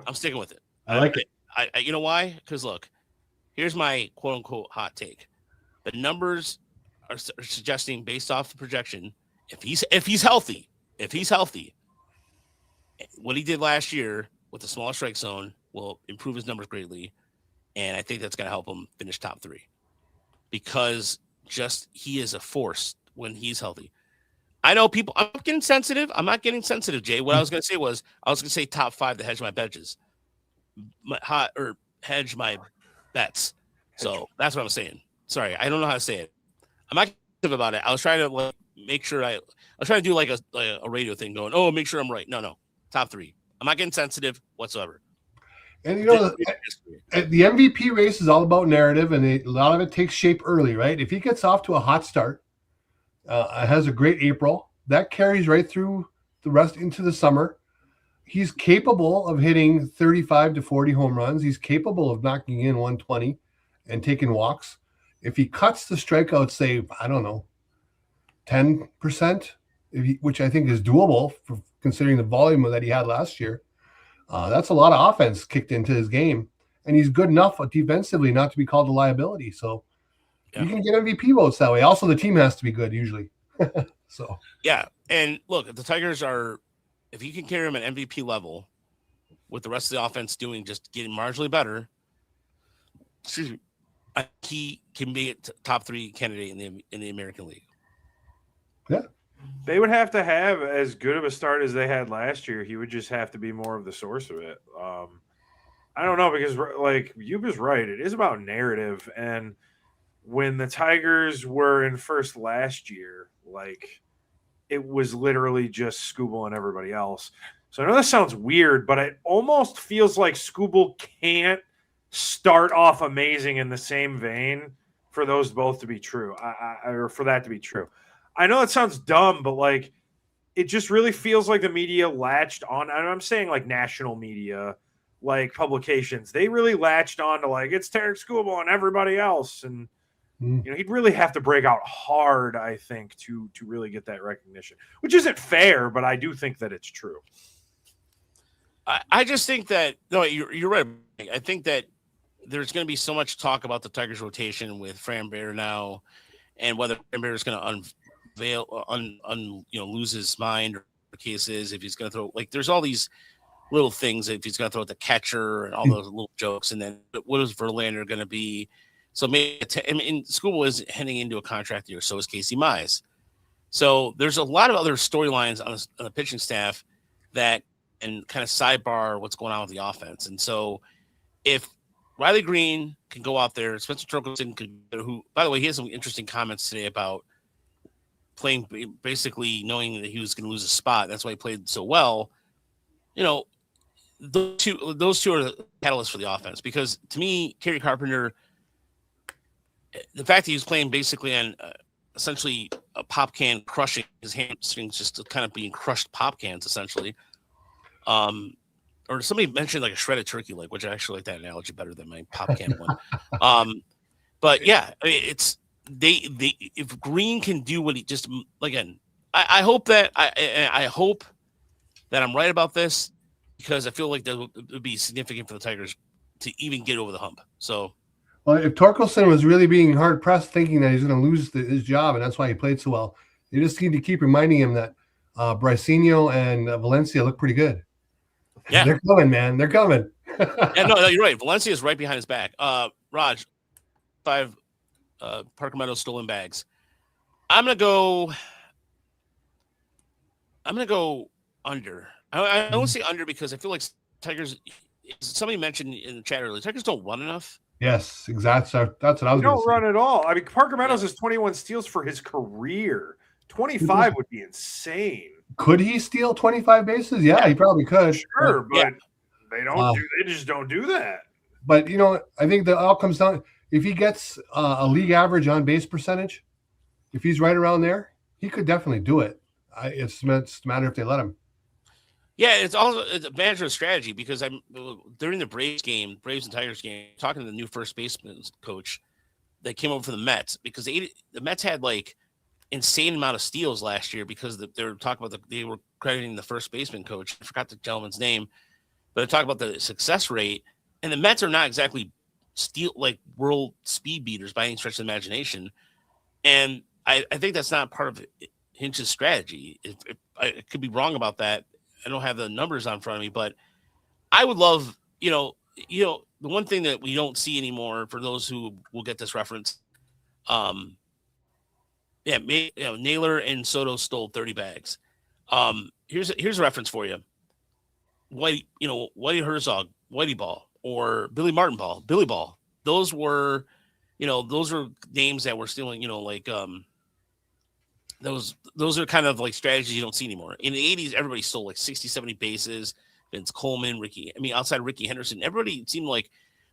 [SPEAKER 1] I'm sticking with it.
[SPEAKER 2] I like it.
[SPEAKER 1] I you know why? Because look, here's my quote unquote hot take. The numbers are suggesting, based off the projection, if he's healthy, what he did last year with the smaller strike zone will improve his numbers greatly, and I think that's going to help him finish top 3 because he is a force when he's healthy. I know people. I'm getting sensitive. I'm not getting sensitive, Jay. What I was going to say was top 5 to hedge my hedges, hedge my bets. So that's what I'm saying. Sorry, I don't know how to say it. I'm not sensitive about it. I was trying to make sure I was trying to do like a radio thing, going, oh, make sure I'm right. No, top 3. I'm not getting sensitive whatsoever.
[SPEAKER 2] And the MVP race is all about narrative, and a lot of it takes shape early, right? If he gets off to a hot start, has a great April, that carries right through the rest into the summer. He's capable of hitting 35 to 40 home runs. He's capable of knocking in 120 and taking walks. If he cuts the strikeouts, say, I don't know, 10%, which I think is doable for considering the volume that he had last year, that's a lot of offense kicked into his game. And he's good enough defensively not to be called a liability. So you can get MVP votes that way. Also, the team has to be good usually. So
[SPEAKER 1] yeah, and look, if the Tigers if you can carry him at MVP level with the rest of the offense just getting marginally better, he can be a top 3 candidate in the American League.
[SPEAKER 3] Yeah, they would have to have as good of a start as they had last year. He would just have to be more of the source of it. I don't know, because like you was right, it is about narrative. And when the Tigers were in first last year, like it was literally just Skubal and everybody else. So I know this sounds weird, but it almost feels like Skubal can't start off amazing in the same vein for those both to be true, or for that to be true. I know it sounds dumb, but like it just really feels like the media latched on, and I'm saying like national media, like publications, they really latched on to like, it's Tarek Skubal and everybody else. And, he'd really have to break out hard, I think, to really get that recognition, which isn't fair, but I do think that it's true.
[SPEAKER 1] I just think that, no, you're right. I think that there's going to be so much talk about the Tigers rotation with Fran Bear now, and whether Fran Bear is going to lose his mind or cases, if he's going to throw, like, there's all these little things, if he's going to throw at the catcher and all those little jokes, and then what is Verlander going to be? So maybe Skubal is heading into a contract year, so is Casey Mize. So there's a lot of other storylines on the pitching staff that and kind of sidebar what's going on with the offense. And so if Riley Green can go out there, Spencer Torkelson who, by the way, he has some interesting comments today about playing, basically knowing that he was going to lose a spot. That's why he played so well. Those two are the catalysts for the offense, because to me, Kerry Carpenter, the fact that he was playing basically on essentially a pop can, crushing his hamstrings, just kind of being crushed pop cans essentially. Or somebody mentioned like a shredded turkey leg, which I actually like that analogy better than my pop can one. But yeah, it's if Green can do what he just, again, I hope that I hope that I'm right about this, because I feel like that would be significant for the Tigers to even get over the hump. So,
[SPEAKER 2] well, if Torkelson was really being hard pressed, thinking that he's going to lose his job, and that's why he played so well, you just need to keep reminding him that Brycinho and Valencia look pretty good.
[SPEAKER 1] Yeah,
[SPEAKER 2] they're coming, man. They're coming.
[SPEAKER 1] Yeah, no, you're right. Valencia is right behind his back. Raj, 5 Parker Meadows stolen bags. I'm gonna go under. I don't say under because I feel like Tigers. Somebody mentioned in the chat earlier, Tigers don't run enough.
[SPEAKER 2] Yes, exactly. That's what I was going to say.
[SPEAKER 3] Don't run at all. I mean, Parker Meadows has 21 steals for his career. 25 would be insane.
[SPEAKER 2] Could he steal 25 bases? Yeah, he probably could.
[SPEAKER 3] Sure, but they don't. They just don't do that.
[SPEAKER 2] But I think that all comes down. If he gets a league average on base percentage, if he's right around there, he could definitely do it. It's a matter if they let him.
[SPEAKER 1] Yeah, it's a matter of strategy, because I'm during the Braves and Tigers game, talking to the new first baseman coach that came over for the Mets, because the Mets had like insane amount of steals last year, because they were talking about they were crediting the first baseman coach. I forgot the gentleman's name, but they talk about the success rate, and the Mets are not exactly world speed beaters by any stretch of the imagination. And I think that's not part of Hinch's strategy. If I could be wrong about that. I don't have the numbers on front of me, but I would love, the one thing that we don't see anymore, for those who will get this reference, Naylor and Soto stole 30 bags. Here's a reference for you. Whitey Herzog, Whitey Ball, or Billy Martin Ball, Billy Ball. Those were names that were stealing, those are kind of like strategies you don't see anymore. In the 80s, everybody stole like 60, 70 bases. Vince Coleman, outside Ricky Henderson, everybody seemed like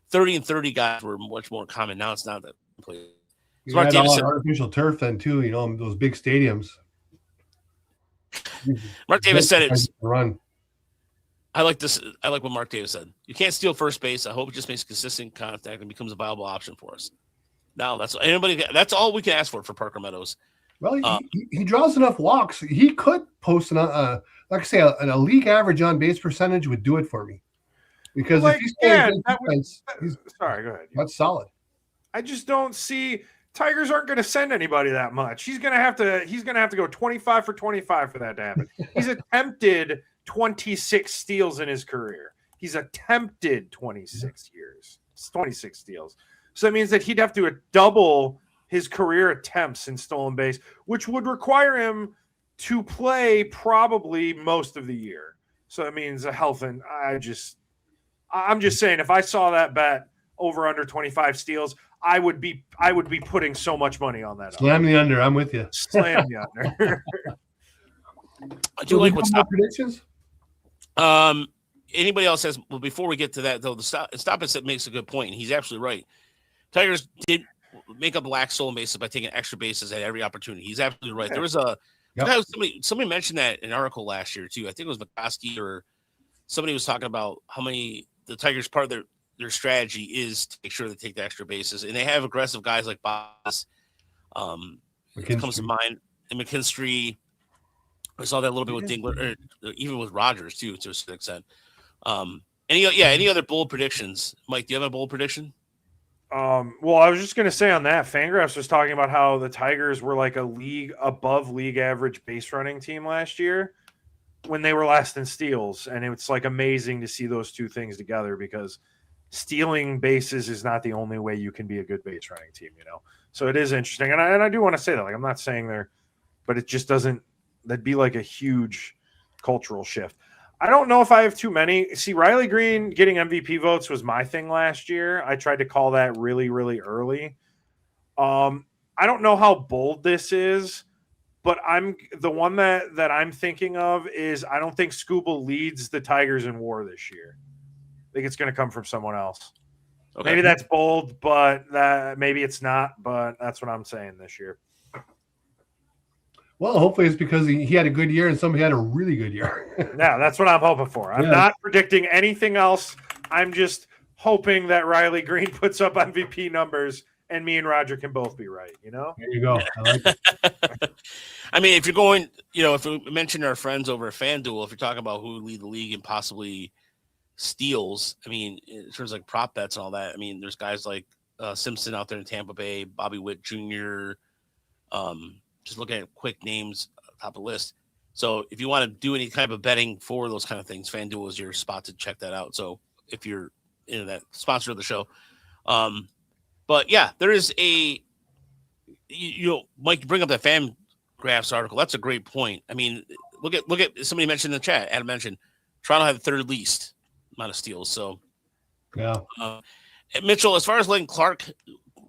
[SPEAKER 1] 30 and 30 guys were much more common. Now it's not that.
[SPEAKER 2] Mark Davis said artificial turf then too, those big stadiums.
[SPEAKER 1] Mark Davis said it's
[SPEAKER 2] run.
[SPEAKER 1] I like this. I like what Mark Davis said. You can't steal first base. I hope it just makes consistent contact and becomes a viable option for us. Now that's all we can ask for Parker Meadows.
[SPEAKER 2] Well, he draws enough walks. He could post like I say, a league average on base percentage would do it for me. Because if he's
[SPEAKER 3] sorry, go ahead.
[SPEAKER 2] That's solid.
[SPEAKER 3] I just don't see Tigers aren't going to send anybody that much. He's going to have to go 25 for 25 for that to happen. He's attempted 26 steals in his career. He's attempted 26 steals. So that means that he'd have to double his career attempts in stolen base, which would require him to play probably most of the year. So that means a health, and I'm just saying, if I saw that bet over under 25 steals, I would be putting so much money on that.
[SPEAKER 2] Slam the under. I'm with you.
[SPEAKER 3] Slam the under.
[SPEAKER 1] I do like what's
[SPEAKER 2] predictions.
[SPEAKER 1] Anybody else has? Well, before we get to that though, the stop makes a good point. And he's absolutely right. Tigers did make up lax stolen bases by taking extra bases at every opportunity. He's absolutely right. There was a
[SPEAKER 2] Yep.
[SPEAKER 1] Somebody mentioned that in an article last year too. I think it was McCoskey or somebody was talking about how many the Tigers part of their strategy is to make sure they take the extra bases, and they have aggressive guys like Boss. It comes to mind, and McKinstry. I saw that a little bit with Dingler, or even with Rogers too, to a certain extent. Any other bold predictions, Mike? Do you have a bold prediction?
[SPEAKER 3] Well, I was just going to say on that, Fangraphs was talking about how the Tigers were like above league average base running team last year when they were last in steals. And it's like amazing to see those two things together because stealing bases is not the only way you can be a good base running team, So it is interesting. And I do want to say that, like, I'm not saying but it just doesn't, that'd be like a huge cultural shift. I don't know if I have too many. See, Riley Green getting MVP votes was my thing last year. I tried to call that really, really early. I don't know how bold this is, but the one that I'm thinking of is I don't think Skubal leads the Tigers in WAR this year. I think it's going to come from someone else. Okay. Maybe that's bold, but maybe it's not. But that's what I'm saying this year.
[SPEAKER 2] Well, hopefully it's because he had a good year and somebody had a really good year.
[SPEAKER 3] Yeah, that's what I'm hoping for. I'm not predicting anything else. I'm just hoping that Riley Green puts up MVP numbers and me and Roger can both be right,
[SPEAKER 2] There you go. I like it.
[SPEAKER 1] I mean, if you're going, if we mention our friends over at FanDuel, if you're talking about who would lead the league and possibly steals, I mean, in terms of like prop bets and all that, I mean, there's guys like Simpson out there in Tampa Bay, Bobby Witt Jr., just looking at quick names top of the list. So if you want to do any kind of betting for those kind of things, FanDuel is your spot to check that out. So if you're into that, sponsor of the show. But yeah, there is Mike, you bring up that Fangraphs article. That's a great point. I mean, look at somebody mentioned in the chat. Adam mentioned Toronto had the third least amount of steals. So
[SPEAKER 2] yeah.
[SPEAKER 1] Mitchell, as far as letting Clark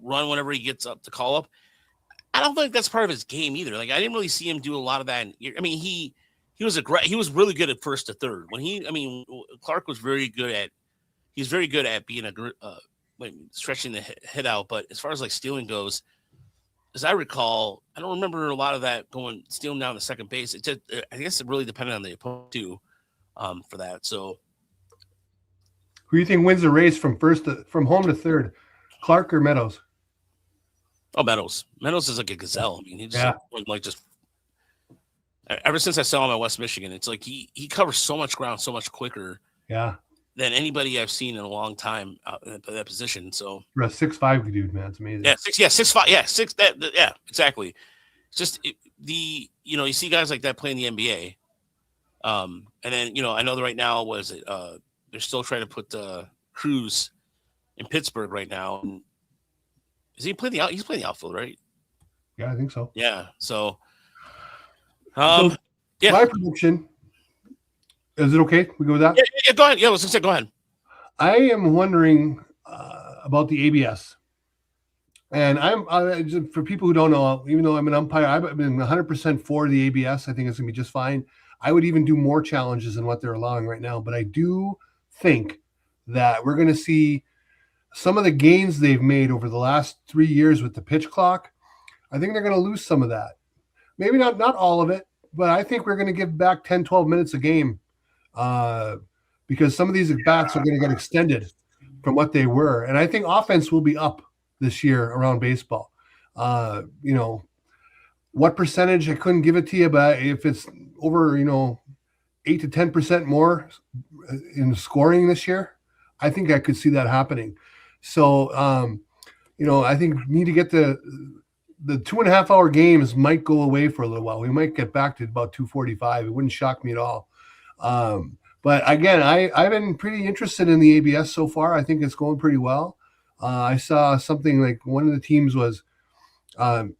[SPEAKER 1] run whenever he gets up to call up, I don't think that's part of his game either. Like I didn't really see him do a lot of that. I mean, he was really good at first to third. Clark was very good at. He's very good at being stretching the hit out. But as far as like stealing goes, as I recall, I don't remember a lot of that stealing down to second base. I guess it really depended on the opponent too, for that. So,
[SPEAKER 2] who do you think wins the race from home to third, Clark or Meadows?
[SPEAKER 1] Oh, Meadows. Meadows is like a gazelle. I mean, he just ever since I saw him at West Michigan, it's like he covers so much ground so much quicker.
[SPEAKER 2] Yeah.
[SPEAKER 1] Than anybody I've seen in a long time at that position. So
[SPEAKER 2] you're a 6'5" dude, man. It's amazing.
[SPEAKER 1] Yeah, 6'5". Yeah, 6. Yeah, exactly. It's just you see guys like that playing the NBA. And then I know that right now they're still trying to put Cruz in Pittsburgh right now. And is he playing he's playing the outfield, right?
[SPEAKER 2] Yeah, I think so.
[SPEAKER 1] Yeah. So
[SPEAKER 2] my prediction. Is it okay? We go with that?
[SPEAKER 1] Yeah, go ahead. Yeah, let's say go ahead.
[SPEAKER 2] I am wondering about the ABS. And I'm for people who don't know, even though I'm an umpire, I've been 100% for the ABS. I think it's going to be just fine. I would even do more challenges than what they're allowing right now. But I do think that we're going to see some of the gains they've made over the last 3 years with the pitch clock. I think they're going to lose some of that. Maybe not all of it, but I think we're going to give back 10, 12 minutes a game. Because some of these bats are going to get extended from what they were. And I think offense will be up this year around baseball. What percentage, I couldn't give it to you, but if it's over, 8 to 10% more in scoring this year, I think I could see that happening. So, I think we need to get the 2.5 hour games might go away for a little while. We might get back to about 2:45. It wouldn't shock me at all. But again, I've been pretty interested in the ABS so far. I think it's going pretty well. I saw something like one of the teams was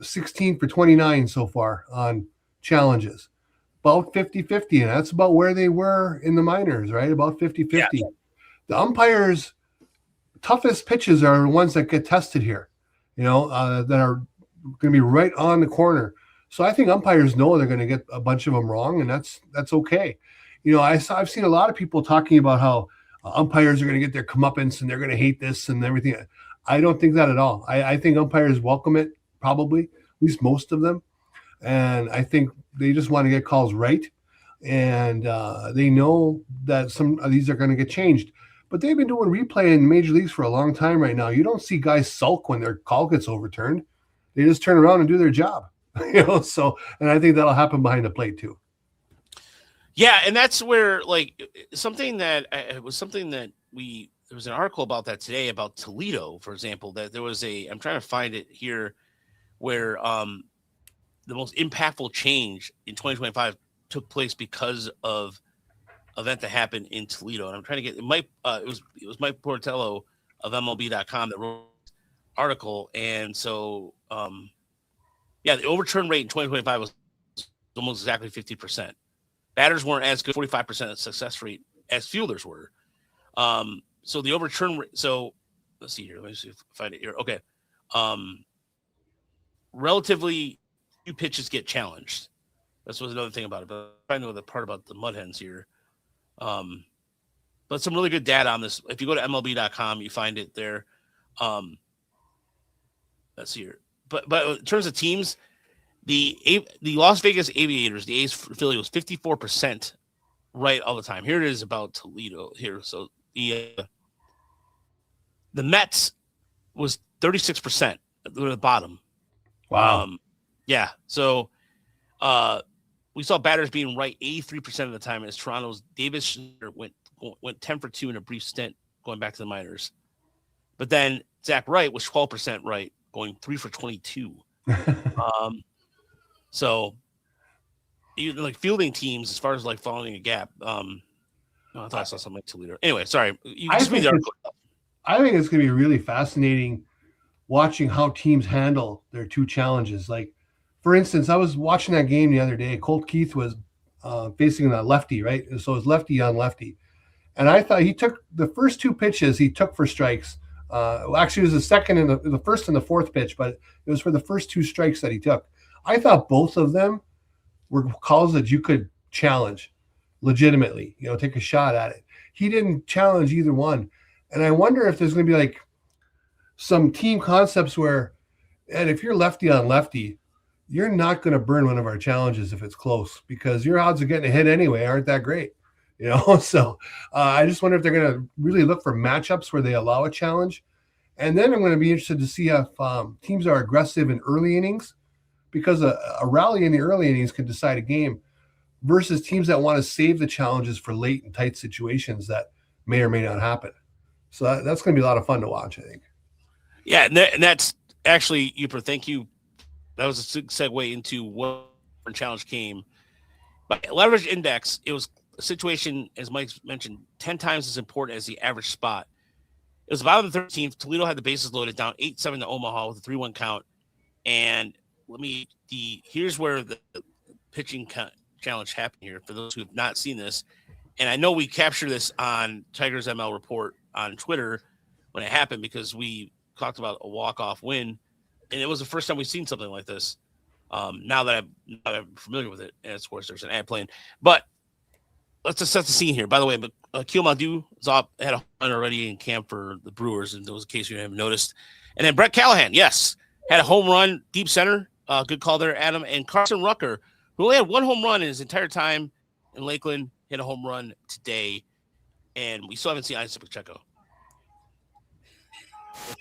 [SPEAKER 2] 16 for 29 so far on challenges, about 50-50. And that's about where they were in the minors, right? About 50-50. Yeah. The umpires' toughest pitches are the ones that get tested here, that are going to be right on the corner. So I think umpires know they're going to get a bunch of them wrong, and that's okay. I've seen a lot of people talking about how umpires are going to get their comeuppance and they're going to hate this and everything. I don't think that at all. I think umpires welcome it, probably, at least most of them. And I think they just want to get calls right. And they know that some of these are going to get changed. But they've been doing replay in major leagues for a long time right now. You don't see guys sulk when their call gets overturned. They just turn around and do their job. So, and I think that'll happen behind the plate too.
[SPEAKER 1] Yeah, and that's where something that there was an article about that today about Toledo, for example, that there was I'm trying to find it here, where the most impactful change in 2025 took place because of event that happened in Toledo. And I'm trying to get it was Mike Portello of MLB.com that wrote this article. And so the overturn rate in 2025 was almost exactly 50%. Batters weren't as good, 45% success rate as fielders were. So the overturn rate, so let's see here. Let me see if I find it here. Okay. Relatively few pitches get challenged. That's was another thing about it. But I know the part about the Mud Hens here. But some really good data on this. If you go to MLB.com, you find it there. Let's see here. But in terms of teams, the Las Vegas Aviators, the A's Philly was 54% right all the time. Here it is about Toledo here. So the Mets was 36% at the bottom.
[SPEAKER 2] Wow.
[SPEAKER 1] Yeah. So we saw batters being right 83% of the time as Toronto's Davis Schneider went 10 for 2 in a brief stint going back to the minors. But then Zach Wright was 12% right, going 3 for 22. So even like fielding teams, as far as like following a gap, I thought I saw something like Toledo. Anyway, sorry. You just read the article.
[SPEAKER 2] I think it's going to be really fascinating watching how teams handle their two challenges. Like, for instance, I was watching that game the other day. Colt Keith was facing a lefty, right? So it was lefty on lefty. And I thought he took the first two pitches he took for strikes. Actually, it was the second and the first and the fourth pitch, but it was for the first two strikes that he took. I thought both of them were calls that you could challenge legitimately, take a shot at it. He didn't challenge either one. And I wonder if there's going to be like some team concepts where, and if you're lefty on lefty, you're not going to burn one of our challenges if it's close because your odds of getting a hit anyway aren't that great. So I just wonder if they're going to really look for matchups where they allow a challenge. And then I'm going to be interested to see if teams are aggressive in early innings, because a rally in the early innings could decide a game versus teams that want to save the challenges for late and tight situations that may or may not happen. So that's going to be a lot of fun to watch, I think.
[SPEAKER 1] Yeah, and that's actually, Uper, thank you. That was a segue into what challenge came. By leverage index, it was a situation, as Mike mentioned, 10 times as important as the average spot. It was about the 13th. Toledo had the bases loaded, down 8-7 to Omaha with a 3-1 count. And here's where the pitching challenge happened here for those who have not seen this. And I know we captured this on Tigers ML Report on Twitter when it happened because we talked about a walk-off win. And it was the first time we've seen something like this. Now that I'm familiar with it, and of course there's an ad playing. But let's just set the scene here. By the way, Akil Madu had a run already in camp for the Brewers, in those case you haven't noticed. And then Brett Callahan, yes, had a home run deep center. Good call there, Adam. And Carson Rucker, who only had one home run in his entire time in Lakeland, hit a home run today. And we still haven't seen Isaac Pacheco.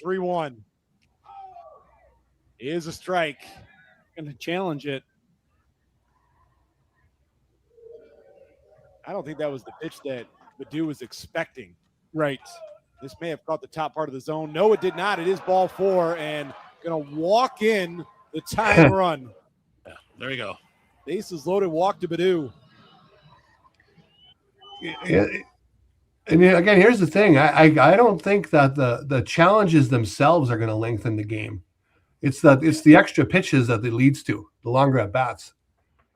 [SPEAKER 5] 3-1 is a strike. Going to challenge it. I don't think that was the pitch that Badu was expecting. Right. This may have caught the top part of the zone. No, it did not. It is ball 4 and going to walk in the tying run.
[SPEAKER 1] Yeah, there you go.
[SPEAKER 5] Bases loaded, walk to Badu.
[SPEAKER 2] Yeah. And again, here's the thing. I don't think that the challenges themselves are going to lengthen the game. It's the extra pitches that it leads to, the longer at bats.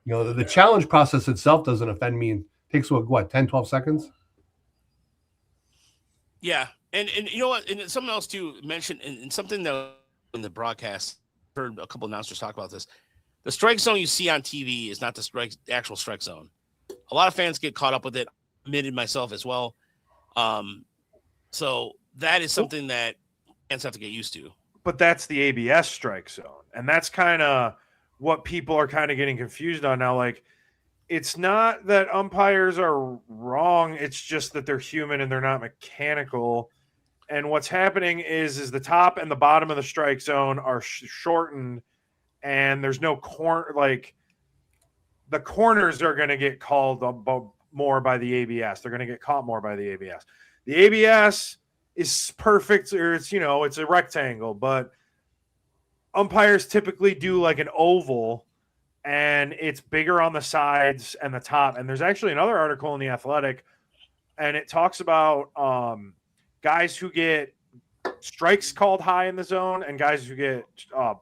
[SPEAKER 2] The challenge process itself doesn't offend me. It takes, 10, 12 seconds?
[SPEAKER 1] Yeah. And you know what? And something else to mention, and something that in the broadcast, heard a couple announcers talk about this. The strike zone you see on TV is not the actual strike zone. A lot of fans get caught up with it, admitted myself as well. So that is something that fans have to get used to.
[SPEAKER 3] But that's the ABS strike zone. And that's kind of what people are kind of getting confused on now. Like, it's not that umpires are wrong. It's just that they're human and they're not mechanical. And what's happening is the top and the bottom of the strike zone are shortened, and there's no corner. Like, the corners are going to get called more by the ABS. They're going to get caught more by the ABS. The ABS is perfect, or it's a rectangle, but umpires typically do like an oval, and it's bigger on the sides and the top. And there's actually another article in The Athletic, and it talks about guys who get strikes called high in the zone and guys who get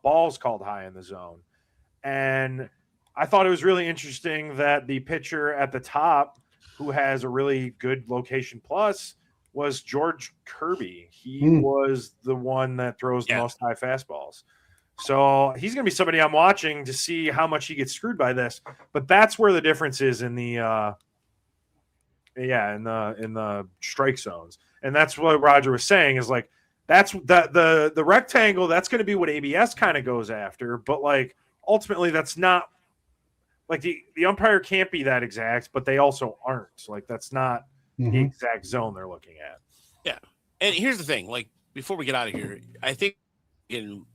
[SPEAKER 3] balls called high in the zone. And I thought it was really interesting that the pitcher at the top, who has a really good location plus, was George Kirby. He was the one that throws the most high fastballs. So he's going to be somebody I'm watching to see how much he gets screwed by this. But that's where the difference is in the in the strike zones. And that's what Roger was saying is like, that's the rectangle, that's going to be what ABS kind of goes after. But like, ultimately that's not like the umpire can't be that exact, but they also aren't. Like, that's not the exact zone they're looking at.
[SPEAKER 1] Yeah. And here's the thing, like, before we get out of here, I think getting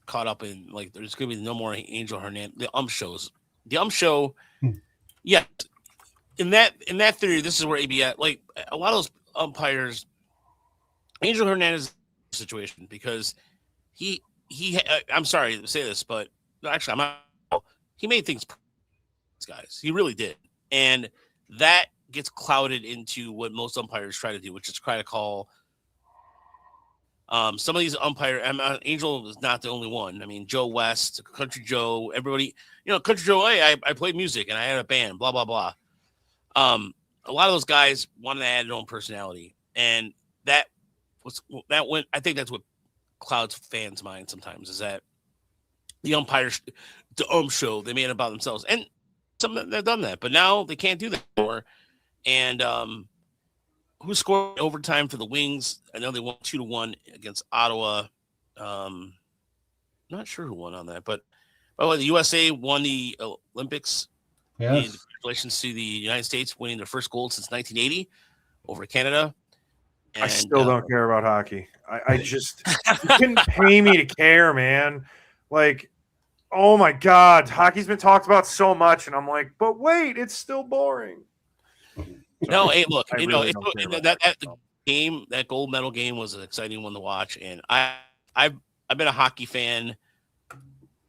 [SPEAKER 1] caught up in, like, there's going to be no more Angel Hernandez, the shows. The show, yeah. In that theory, this is where ABS, like, a lot of those umpires, Angel Hernandez situation, because he I'm sorry to say this, but actually I'm not, he made things, guys, he really did. And that gets clouded into what most umpires try to do, which is try to call some of these umpires. Angel is not the only one. I mean, Joe West, Country Joe, everybody, Country Joe, hey, I played music and I had a band, blah, blah, blah. A lot of those guys wanted to add their own personality. And I think that's what clouds fans' minds sometimes, is that the umpires, the show, they made it about themselves. And some of them have done that, but now they can't do that anymore. And who scored overtime for the Wings? I know they won 2-1 against Ottawa. Not sure who won on that, but by the way, the USA won the Olympics.
[SPEAKER 2] Yes.
[SPEAKER 1] And congratulations to the United States winning their first gold since 1980 over Canada. And,
[SPEAKER 3] I still don't care about hockey. I just you couldn't pay me to care, man. Like, oh my God, hockey's been talked about so much, and I'm like, but wait, it's still boring.
[SPEAKER 1] No, hey, look,
[SPEAKER 3] Really
[SPEAKER 1] that game, that gold medal game, was an exciting one to watch, and I've been a hockey fan.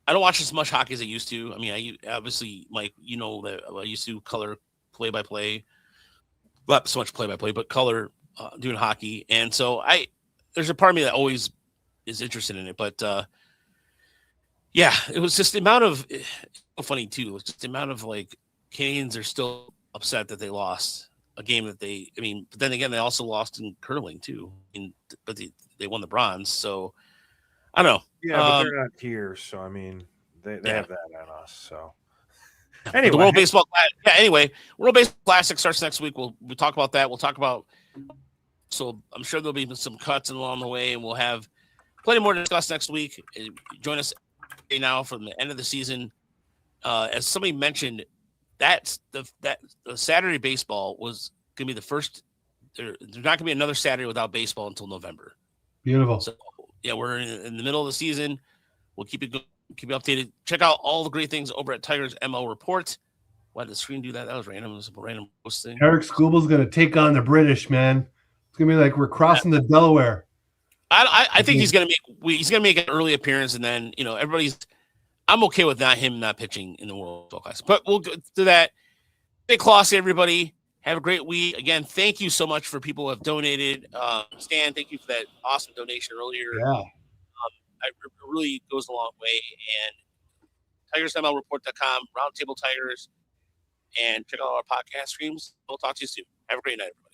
[SPEAKER 1] I don't watch as much hockey as I used to. I mean, obviously, Mike, that I used to color play-by-play, not so much play-by-play, but color doing hockey, and so there's a part of me that always is interested in it, but yeah, it was just the amount of funny too. It was just the amount of, like, Canadians are still upset that they lost a game that but then again, they also lost in curling too. But they won the bronze. So I don't know.
[SPEAKER 3] Yeah, but they're not here. So, I mean, they have that on us. So anyway,
[SPEAKER 1] the World Baseball. Yeah. Anyway, World Baseball Classic starts next week. We'll talk about that. We'll talk about. So I'm sure there'll be some cuts along the way, and we'll have plenty more to discuss next week. Join us now from the end of the season. As somebody mentioned, that's the Saturday baseball was going to be the first. There's not going to be another Saturday without baseball until November.
[SPEAKER 2] Beautiful.
[SPEAKER 1] So yeah, we're in the middle of the season. We'll keep you updated. Check out all the great things over at Tigers ML Report. Why did the screen do that? That was random. It was a random post thing.
[SPEAKER 2] Eric Scooble's going to take on the British, man. It's going to be like we're crossing the Delaware.
[SPEAKER 1] I think he's going to make an early appearance, and then I'm okay with him not pitching in the World Classic. But we'll go to that. Stay classy, everybody. Have a great week. Again, thank you so much for people who have donated. Stan, thank you for that awesome donation earlier.
[SPEAKER 2] Yeah.
[SPEAKER 1] It really goes a long way. And TigersMLReport.com, Roundtable Tigers, and check out our podcast streams. We'll talk to you soon. Have a great night, everybody.